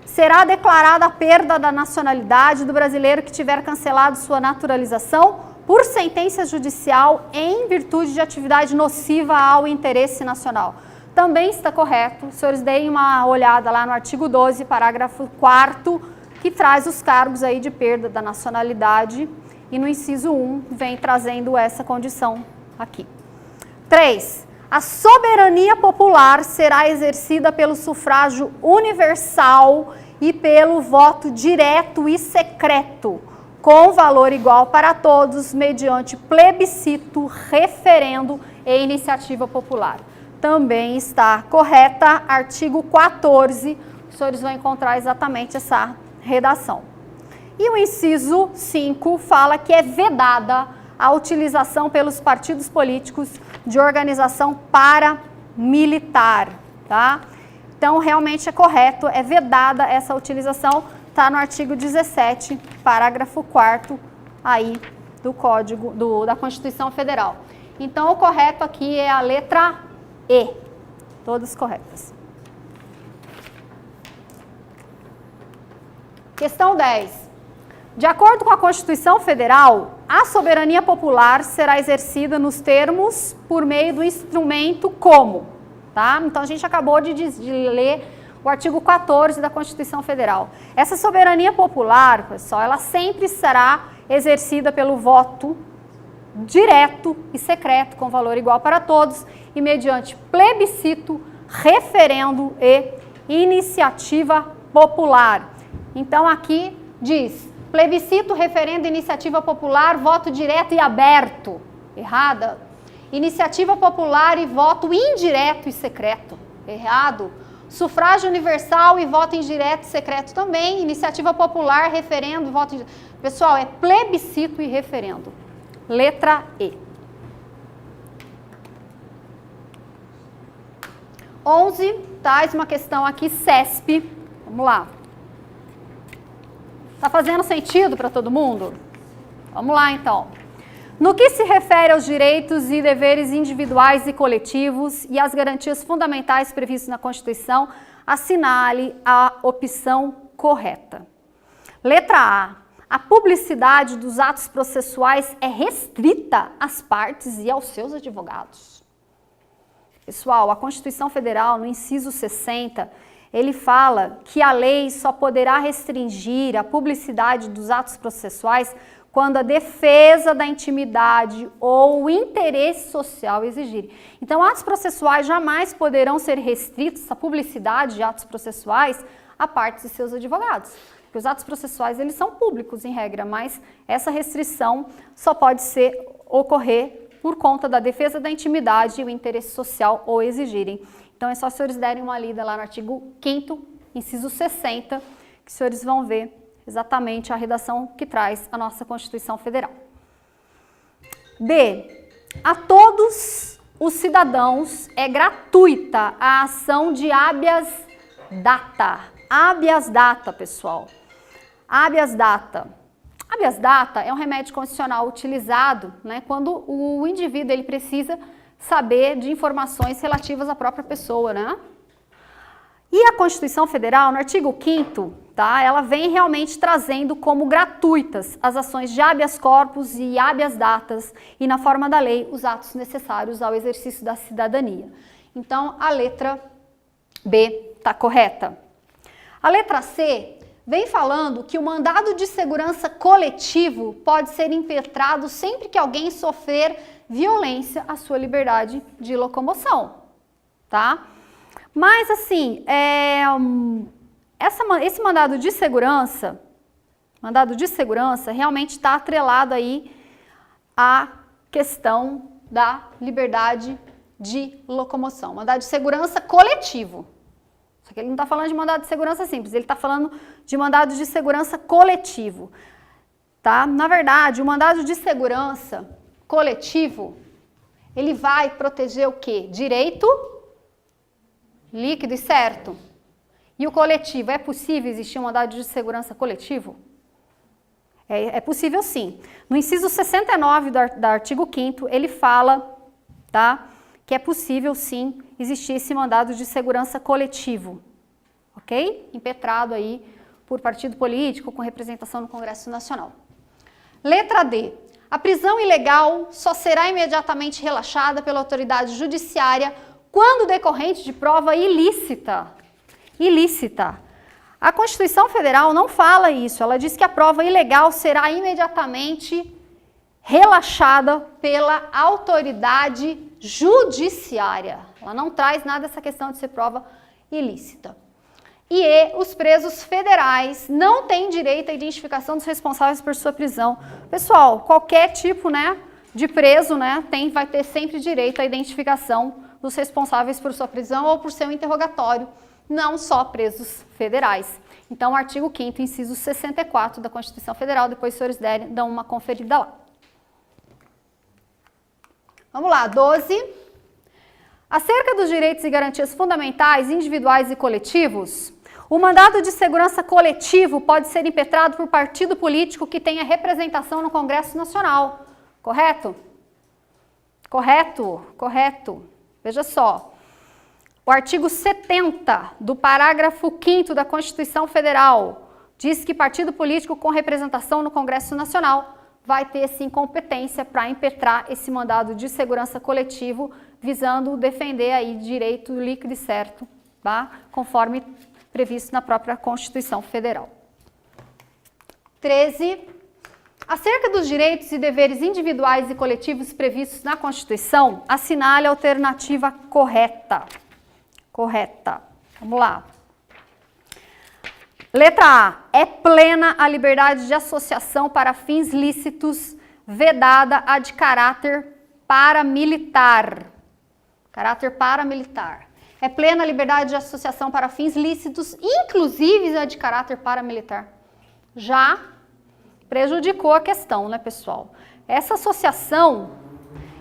Será declarada a perda da nacionalidade do brasileiro que tiver cancelado sua naturalização por sentença judicial em virtude de atividade nociva ao interesse nacional. Também está correto. Os senhores deem uma olhada lá no artigo 12, parágrafo 4º, que traz os cargos aí de perda da nacionalidade, e no inciso 1 vem trazendo essa condição aqui. 3. A soberania popular será exercida pelo sufrágio universal e pelo voto direto e secreto, com valor igual para todos, mediante plebiscito, referendo e iniciativa popular. Também está correta, artigo 14, os senhores vão encontrar exatamente essa redação. E o inciso 5 fala que é vedada a utilização pelos partidos políticos de organização paramilitar, tá? Então, realmente é correto, é vedada essa utilização, tá no artigo 17, parágrafo 4º aí do Código, da Constituição Federal. Então, o correto aqui é a letra E, todas corretas. Questão 10. De acordo com a Constituição Federal, a soberania popular será exercida nos termos por meio do instrumento como, tá? Então, a gente acabou de ler o artigo 14 da Constituição Federal. Essa soberania popular, pessoal, ela sempre será exercida pelo voto direto e secreto, com valor igual para todos, e mediante plebiscito, referendo e iniciativa popular. Então, aqui diz: plebiscito, referendo, iniciativa popular, voto direto e aberto. Errada. Iniciativa popular e voto indireto e secreto. Errado. Sufrágio universal e voto indireto e secreto também. Iniciativa popular, referendo, voto indireto. Pessoal, é plebiscito e referendo. Letra E. 11, traz uma questão aqui, CESP. Vamos lá. Tá fazendo sentido para todo mundo? Vamos lá, então. No que se refere aos direitos e deveres individuais e coletivos e às garantias fundamentais previstas na Constituição, assinale a opção correta. Letra A. A publicidade dos atos processuais é restrita às partes e aos seus advogados. Pessoal, a Constituição Federal, no inciso 60, ele fala que a lei só poderá restringir a publicidade dos atos processuais quando a defesa da intimidade ou o interesse social exigirem. Então, atos processuais jamais poderão ser restritos, a publicidade de atos processuais, a partes e seus advogados. Porque os atos processuais, eles são públicos, em regra, mas essa restrição só pode ocorrer por conta da defesa da intimidade e o interesse social ou exigirem. Então, é só os senhores derem uma lida lá no artigo 5º, inciso 60, que os senhores vão ver exatamente a redação que traz a nossa Constituição Federal. B. A todos os cidadãos é gratuita a ação de habeas data. Habeas data, pessoal. Habeas data. Habeas data é um remédio constitucional utilizado, né, quando o indivíduo ele precisa saber de informações relativas à própria pessoa, né? E a Constituição Federal, no artigo 5º, tá, ela vem realmente trazendo como gratuitas as ações de habeas corpus e habeas datas e, na forma da lei, os atos necessários ao exercício da cidadania. Então, a letra B está correta. A letra C vem falando que o mandado de segurança coletivo pode ser impetrado sempre que alguém sofrer violência à sua liberdade de locomoção, tá? Mas assim, esse mandado de segurança realmente está atrelado aí à questão da liberdade de locomoção. Mandado de segurança coletivo. Só que ele não está falando de mandado de segurança simples, ele está falando de mandado de segurança coletivo, tá? Na verdade, o mandado de segurança coletivo, ele vai proteger o quê? Direito líquido e certo. E o coletivo, é possível existir um mandado de segurança coletivo? É possível sim. No inciso 69 do artigo 5º, ele fala, tá, que é possível sim existir esse mandado de segurança coletivo, ok? Impetrado aí por partido político com representação no Congresso Nacional. Letra D. A prisão ilegal só será imediatamente relaxada pela autoridade judiciária quando decorrente de prova ilícita. Ilícita. A Constituição Federal não fala isso, ela diz que a prova ilegal será imediatamente relaxada pela autoridade judiciária. Ela não traz nada dessa questão de ser prova ilícita. E os presos federais não têm direito à identificação dos responsáveis por sua prisão. Pessoal, qualquer tipo, né, de preso, né, vai ter sempre direito à identificação dos responsáveis por sua prisão ou por seu interrogatório, não só presos federais. Então, o artigo 5º, inciso 64 da Constituição Federal, depois os senhores dão uma conferida lá. Vamos lá, 12. Acerca dos direitos e garantias fundamentais, individuais e coletivos, o mandado de segurança coletivo pode ser impetrado por partido político que tenha representação no Congresso Nacional. Correto? Correto, correto. Veja só. O artigo 70 do parágrafo 5º da Constituição Federal diz que partido político com representação no Congresso Nacional vai ter, sim, competência para impetrar esse mandado de segurança coletivo, visando defender aí direito líquido e certo, tá? Conforme previsto na própria Constituição Federal. 13. Acerca dos direitos e deveres individuais e coletivos previstos na Constituição, assinale a alternativa correta. Correta. Vamos lá. Letra A. É plena a liberdade de associação para fins lícitos, vedada a de caráter paramilitar. Caráter paramilitar. É plena a liberdade de associação para fins lícitos, inclusive a de caráter paramilitar. Já prejudicou a questão, né, pessoal? Essa associação,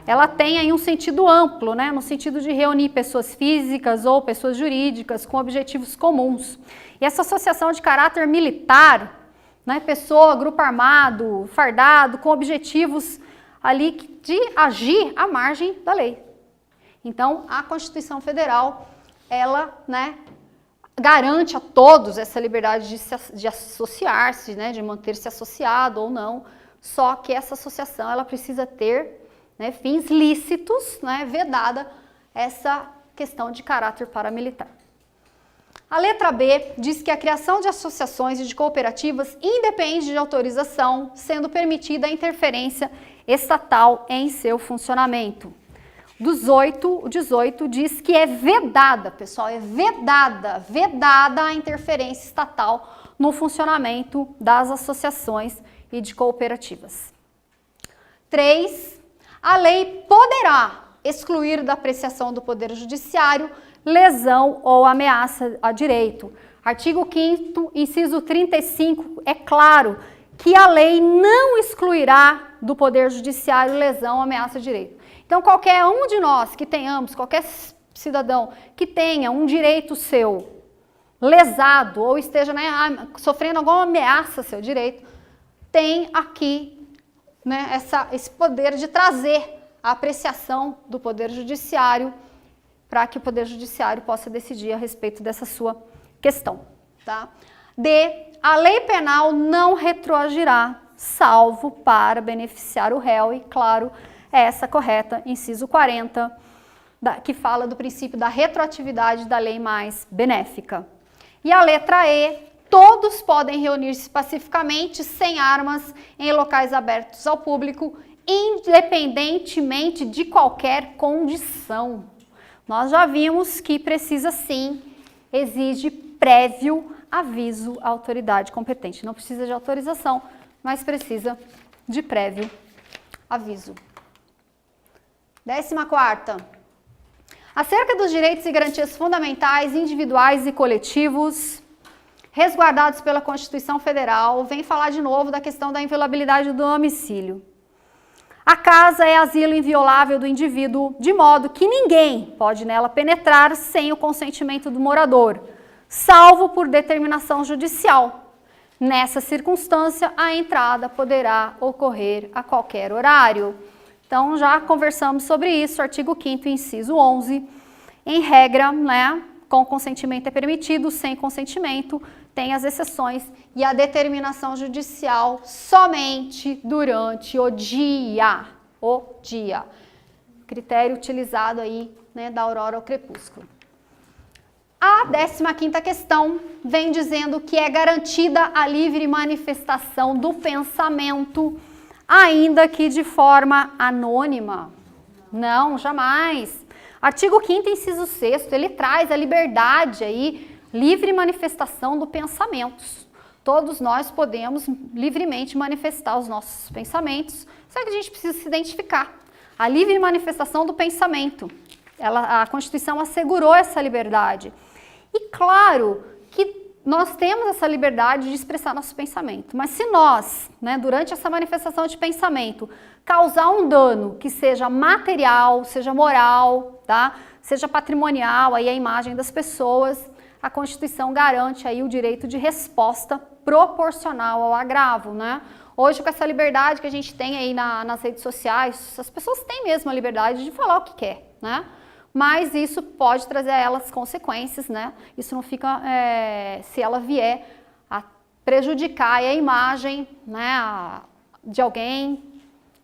ela tem aí um sentido amplo, né, no sentido de reunir pessoas físicas ou pessoas jurídicas com objetivos comuns. E essa associação de caráter militar, né, pessoa, grupo armado, fardado, com objetivos ali de agir à margem da lei. Então, a Constituição Federal, ela, né, garante a todos essa liberdade de associar-se, né, de manter-se associado ou não, só que essa associação, ela precisa ter, né, fins lícitos, né, vedada essa questão de caráter paramilitar. A letra B diz que a criação de associações e de cooperativas independe de autorização, sendo permitida a interferência estatal em seu funcionamento. O 18 diz que é vedada, pessoal, é vedada a interferência estatal no funcionamento das associações e de cooperativas. 3. A lei poderá excluir da apreciação do Poder Judiciário lesão ou ameaça a direito. Artigo 5º, inciso 35, é claro que a lei não excluirá do Poder Judiciário lesão ou ameaça a direito. Então, qualquer um de nós que tenhamos, qualquer cidadão que tenha um direito seu lesado ou esteja, né, sofrendo alguma ameaça a seu direito, tem aqui, né, esse poder de trazer a apreciação do Poder Judiciário para que o Poder Judiciário possa decidir a respeito dessa sua questão. Tá? D. A lei penal não retroagirá, salvo para beneficiar o réu, e claro, é essa correta, inciso 40, que fala do princípio da retroatividade da lei mais benéfica. E a letra E, todos podem reunir-se pacificamente, sem armas, em locais abertos ao público, independentemente de qualquer condição. Nós já vimos que precisa sim, exige prévio aviso à autoridade competente. Não precisa de autorização, mas precisa de prévio aviso. 14ª. Acerca dos direitos e garantias fundamentais, individuais e coletivos, resguardados pela Constituição Federal, vem falar de novo da questão da inviolabilidade do domicílio. A casa é asilo inviolável do indivíduo, de modo que ninguém pode nela penetrar sem o consentimento do morador, salvo por determinação judicial. Nessa circunstância, a entrada poderá ocorrer a qualquer horário. Então, já conversamos sobre isso, artigo 5º, inciso 11. Em regra, né, com consentimento é permitido, sem consentimento tem as exceções e a determinação judicial somente durante o dia. Critério utilizado aí, né, da aurora ao crepúsculo. A 15ª questão vem dizendo que é garantida a livre manifestação do pensamento, ainda que de forma anônima. Não, jamais. Artigo 5º, inciso 6º, ele traz a liberdade aí, livre manifestação do pensamentos. Todos nós podemos livremente manifestar os nossos pensamentos, só que a gente precisa se identificar. A livre manifestação do pensamento, a Constituição assegurou essa liberdade. E claro que nós temos essa liberdade de expressar nosso pensamento, mas se nós, né, durante essa manifestação de pensamento, causar um dano que seja material, seja moral, tá? Seja patrimonial, aí a imagem das pessoas, a Constituição garante aí o direito de resposta proporcional ao agravo, né? Hoje, com essa liberdade que a gente tem aí nas redes sociais, as pessoas têm mesmo a liberdade de falar o que quer, né? Mas isso pode trazer a elas consequências, né? Isso não fica, se ela vier a prejudicar a imagem, né, de alguém,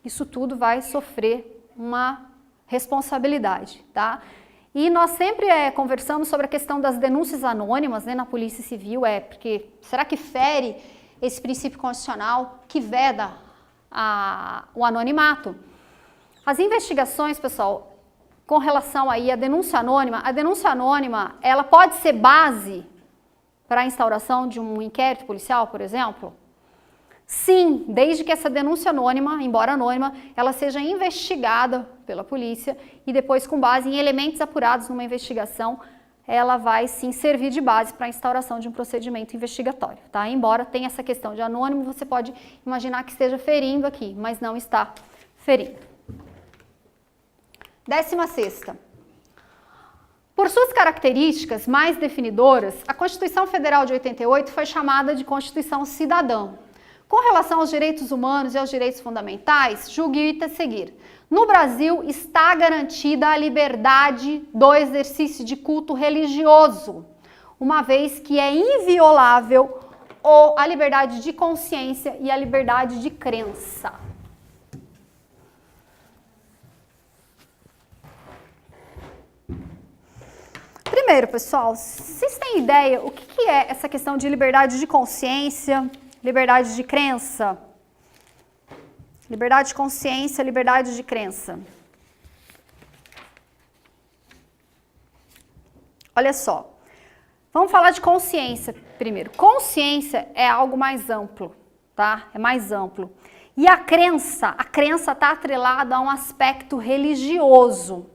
isso tudo vai sofrer uma responsabilidade, tá? E nós sempre conversamos sobre a questão das denúncias anônimas, né, na Polícia Civil, porque será que fere esse princípio constitucional que veda o anonimato? As investigações, pessoal, com relação aí à denúncia anônima, ela pode ser base para a instauração de um inquérito policial, por exemplo? Sim, desde que essa denúncia anônima, embora anônima, ela seja investigada pela polícia e depois, com base em elementos apurados numa investigação, ela vai sim servir de base para a instauração de um procedimento investigatório, tá? Embora tenha essa questão de anônimo, você pode imaginar que esteja ferindo aqui, mas não está ferindo. 16ª. Por suas características mais definidoras, a Constituição Federal de 88 foi chamada de Constituição Cidadã. Com relação aos direitos humanos e aos direitos fundamentais, julgue a seguir. No Brasil está garantida a liberdade do exercício de culto religioso, uma vez que é inviolável a liberdade de consciência e a liberdade de crença. Primeiro, pessoal, vocês têm ideia o que é essa questão de liberdade de consciência, liberdade de crença? Liberdade de consciência, liberdade de crença. Olha só, vamos falar de consciência primeiro. Consciência é algo mais amplo, tá? É mais amplo. E a crença está atrelada a um aspecto religioso.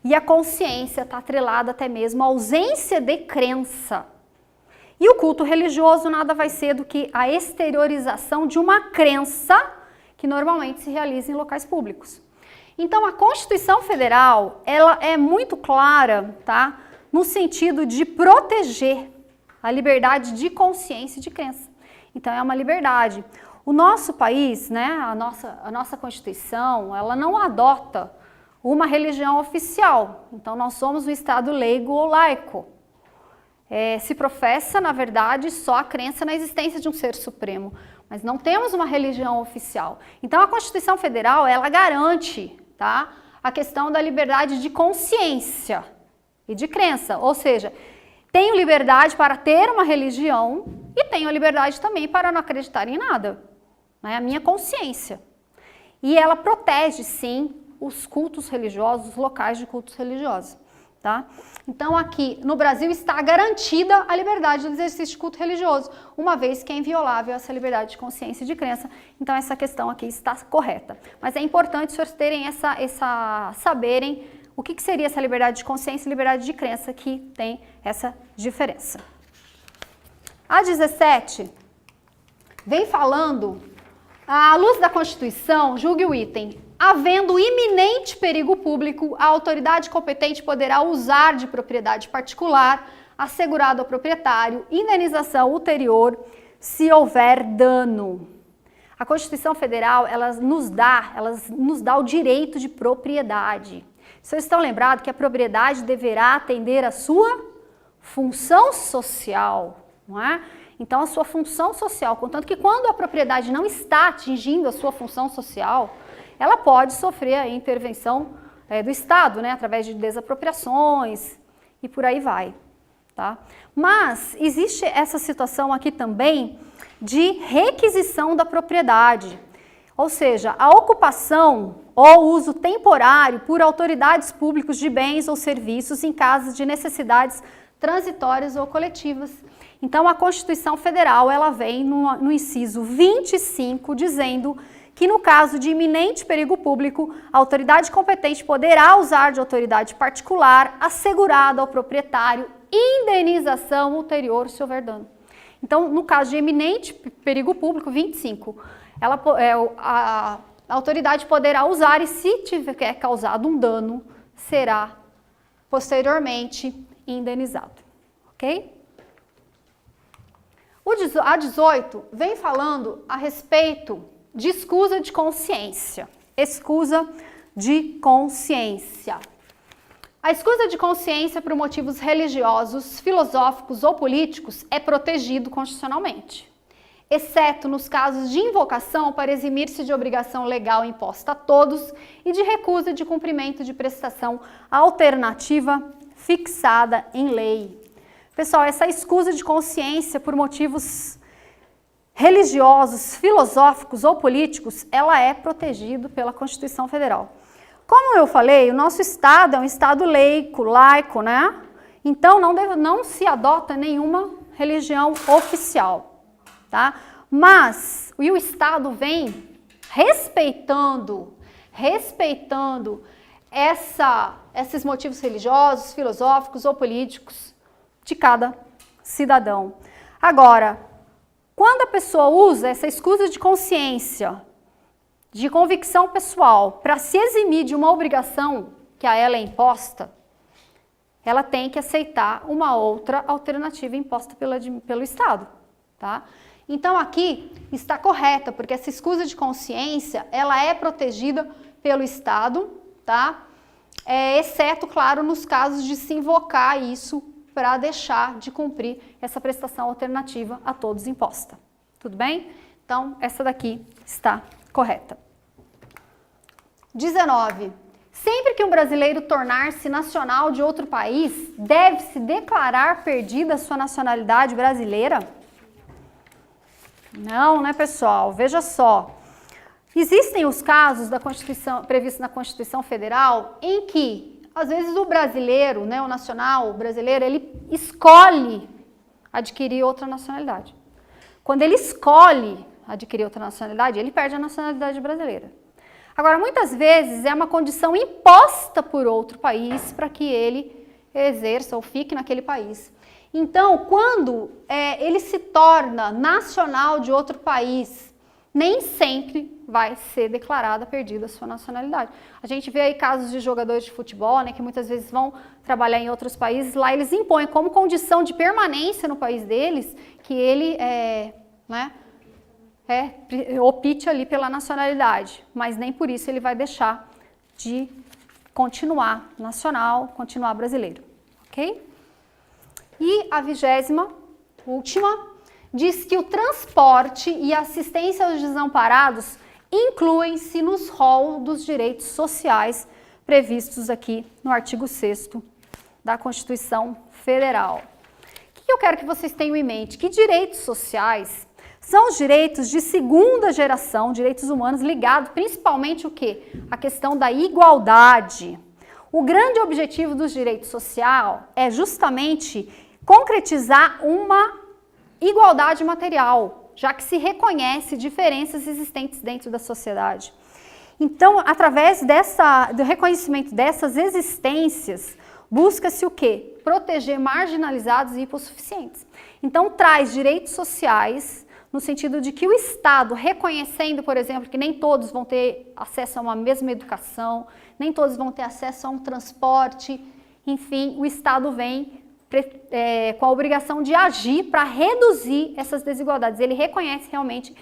E a consciência está atrelada até mesmo à ausência de crença. E o culto religioso nada vai ser do que a exteriorização de uma crença que normalmente se realiza em locais públicos. Então, a Constituição Federal, ela é muito clara, tá? No sentido de proteger a liberdade de consciência e de crença. Então, é uma liberdade. O nosso país, né, a nossa Constituição, ela não adota uma religião oficial. Então, nós somos um Estado leigo ou laico. Se professa, na verdade, só a crença na existência de um ser supremo, mas não temos uma religião oficial. Então, a Constituição Federal, ela garante, tá, a questão da liberdade de consciência e de crença, ou seja, tenho liberdade para ter uma religião e tenho a liberdade também para não acreditar em nada. É a minha consciência. E ela protege, sim, os cultos religiosos, os locais de cultos religiosos. Tá? Então, aqui no Brasil está garantida a liberdade do exercício de culto religioso, uma vez que é inviolável essa liberdade de consciência e de crença. Então, essa questão aqui está correta. Mas é importante os senhores terem saberem o que seria essa liberdade de consciência e liberdade de crença, que tem essa diferença. A 17 vem falando, à luz da Constituição, julgue o item: havendo iminente perigo público, a autoridade competente poderá usar de propriedade particular, assegurado ao proprietário, indenização ulterior, se houver dano. A Constituição Federal, ela nos dá o direito de propriedade. Vocês estão lembrados que a propriedade deverá atender à sua função social, não é? Então, a sua função social, contanto que quando a propriedade não está atingindo a sua função social, ela pode sofrer a intervenção do Estado, né, através de desapropriações e por aí vai. Tá? Mas existe essa situação aqui também de requisição da propriedade, ou seja, a ocupação ou uso temporário por autoridades públicas de bens ou serviços em casos de necessidades transitórias ou coletivas. Então, a Constituição Federal, ela vem no inciso 25, dizendo que no caso de iminente perigo público, a autoridade competente poderá usar de autoridade particular, assegurada ao proprietário, indenização ulterior se houver dano. Então, no caso de iminente perigo público, 25, a autoridade poderá usar e, se tiver causado um dano, será posteriormente indenizado. Ok? A 18 vem falando a respeito de escusa de consciência. Escusa de consciência. A escusa de consciência por motivos religiosos, filosóficos ou políticos é protegido constitucionalmente, exceto nos casos de invocação para eximir-se de obrigação legal imposta a todos e de recusa de cumprimento de prestação alternativa fixada em lei. Pessoal, essa escusa de consciência por motivos religiosos, filosóficos ou políticos, ela é protegida pela Constituição Federal. Como eu falei, o nosso Estado é um Estado laico, né? Então, não se adota nenhuma religião oficial, tá? Mas o Estado vem respeitando esses motivos religiosos, filosóficos ou políticos de cada cidadão. Agora, quando a pessoa usa essa escusa de consciência, de convicção pessoal, para se eximir de uma obrigação que a ela é imposta, ela tem que aceitar uma outra alternativa imposta pelo Estado, tá? Então, aqui está correta, porque essa escusa de consciência, ela é protegida pelo Estado, tá? Exceto, claro, nos casos de se invocar isso para deixar de cumprir essa prestação alternativa a todos imposta. Tudo bem? Então, essa daqui está correta. 19. Sempre que um brasileiro tornar-se nacional de outro país, deve-se declarar perdida a sua nacionalidade brasileira? Não, né, pessoal? Veja só. Existem os casos da Constituição, previstos na Constituição Federal em que, às vezes, o brasileiro, né, o nacional, o brasileiro, ele escolhe adquirir outra nacionalidade. Quando ele escolhe adquirir outra nacionalidade, ele perde a nacionalidade brasileira. Agora, muitas vezes, é uma condição imposta por outro país para que ele exerça ou fique naquele país. Então, quando ele se torna nacional de outro país, nem sempre vai ser declarada perdida a sua nacionalidade. A gente vê aí casos de jogadores de futebol, né, que muitas vezes vão trabalhar em outros países, lá eles impõem como condição de permanência no país deles que ele opte ali pela nacionalidade, mas nem por isso ele vai deixar de continuar nacional, continuar brasileiro, ok? E a 20ª, última, diz que o transporte e a assistência aos desamparados incluem-se nos rol dos direitos sociais previstos aqui no artigo 6º da Constituição Federal. E eu quero que vocês tenham em mente que direitos sociais são os direitos de segunda geração, direitos humanos ligados principalmente o quê? A questão da igualdade. O grande objetivo dos direitos sociais é justamente concretizar uma igualdade material, já que se reconhece diferenças existentes dentro da sociedade. Então, através do reconhecimento dessas existências, busca-se o quê? Proteger marginalizados e hipossuficientes. Então, traz direitos sociais no sentido de que o Estado, reconhecendo, por exemplo, que nem todos vão ter acesso a uma mesma educação, nem todos vão ter acesso a um transporte, enfim, o Estado vem com a obrigação de agir para reduzir essas desigualdades. Ele reconhece realmente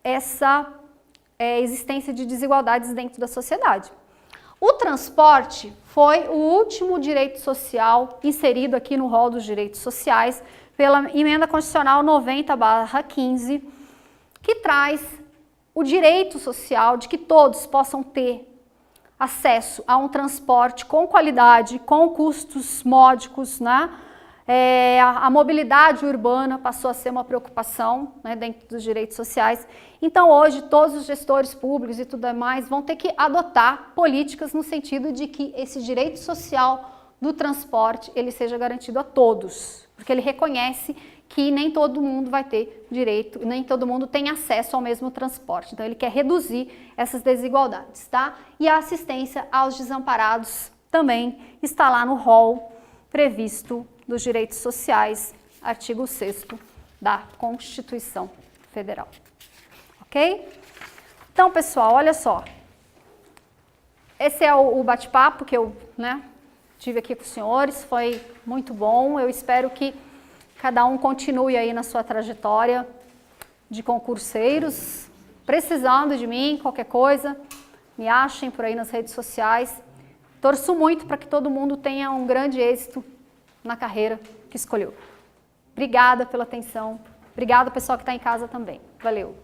essa existência de desigualdades dentro da sociedade. O transporte foi o último direito social inserido aqui no rol dos direitos sociais pela Emenda Constitucional 90/15, que traz o direito social de que todos possam ter acesso a um transporte com qualidade, com custos módicos, né? A mobilidade urbana passou a ser uma preocupação, né, dentro dos direitos sociais. Então, hoje, todos os gestores públicos e tudo mais vão ter que adotar políticas no sentido de que esse direito social do transporte ele seja garantido a todos, porque ele reconhece que nem todo mundo vai ter direito, nem todo mundo tem acesso ao mesmo transporte. Então, ele quer reduzir essas desigualdades, tá? E a assistência aos desamparados também está lá no rol previsto dos direitos sociais, artigo 6º da Constituição Federal. Ok? Então, pessoal, olha só. Esse é o bate-papo que eu, tive aqui com os senhores, foi muito bom. Eu espero que cada um continue aí na sua trajetória de concurseiros. Precisando de mim, qualquer coisa, me achem por aí nas redes sociais. Torço muito para que todo mundo tenha um grande êxito na carreira que escolheu. Obrigada pela atenção. Obrigada, pessoal que está em casa também. Valeu!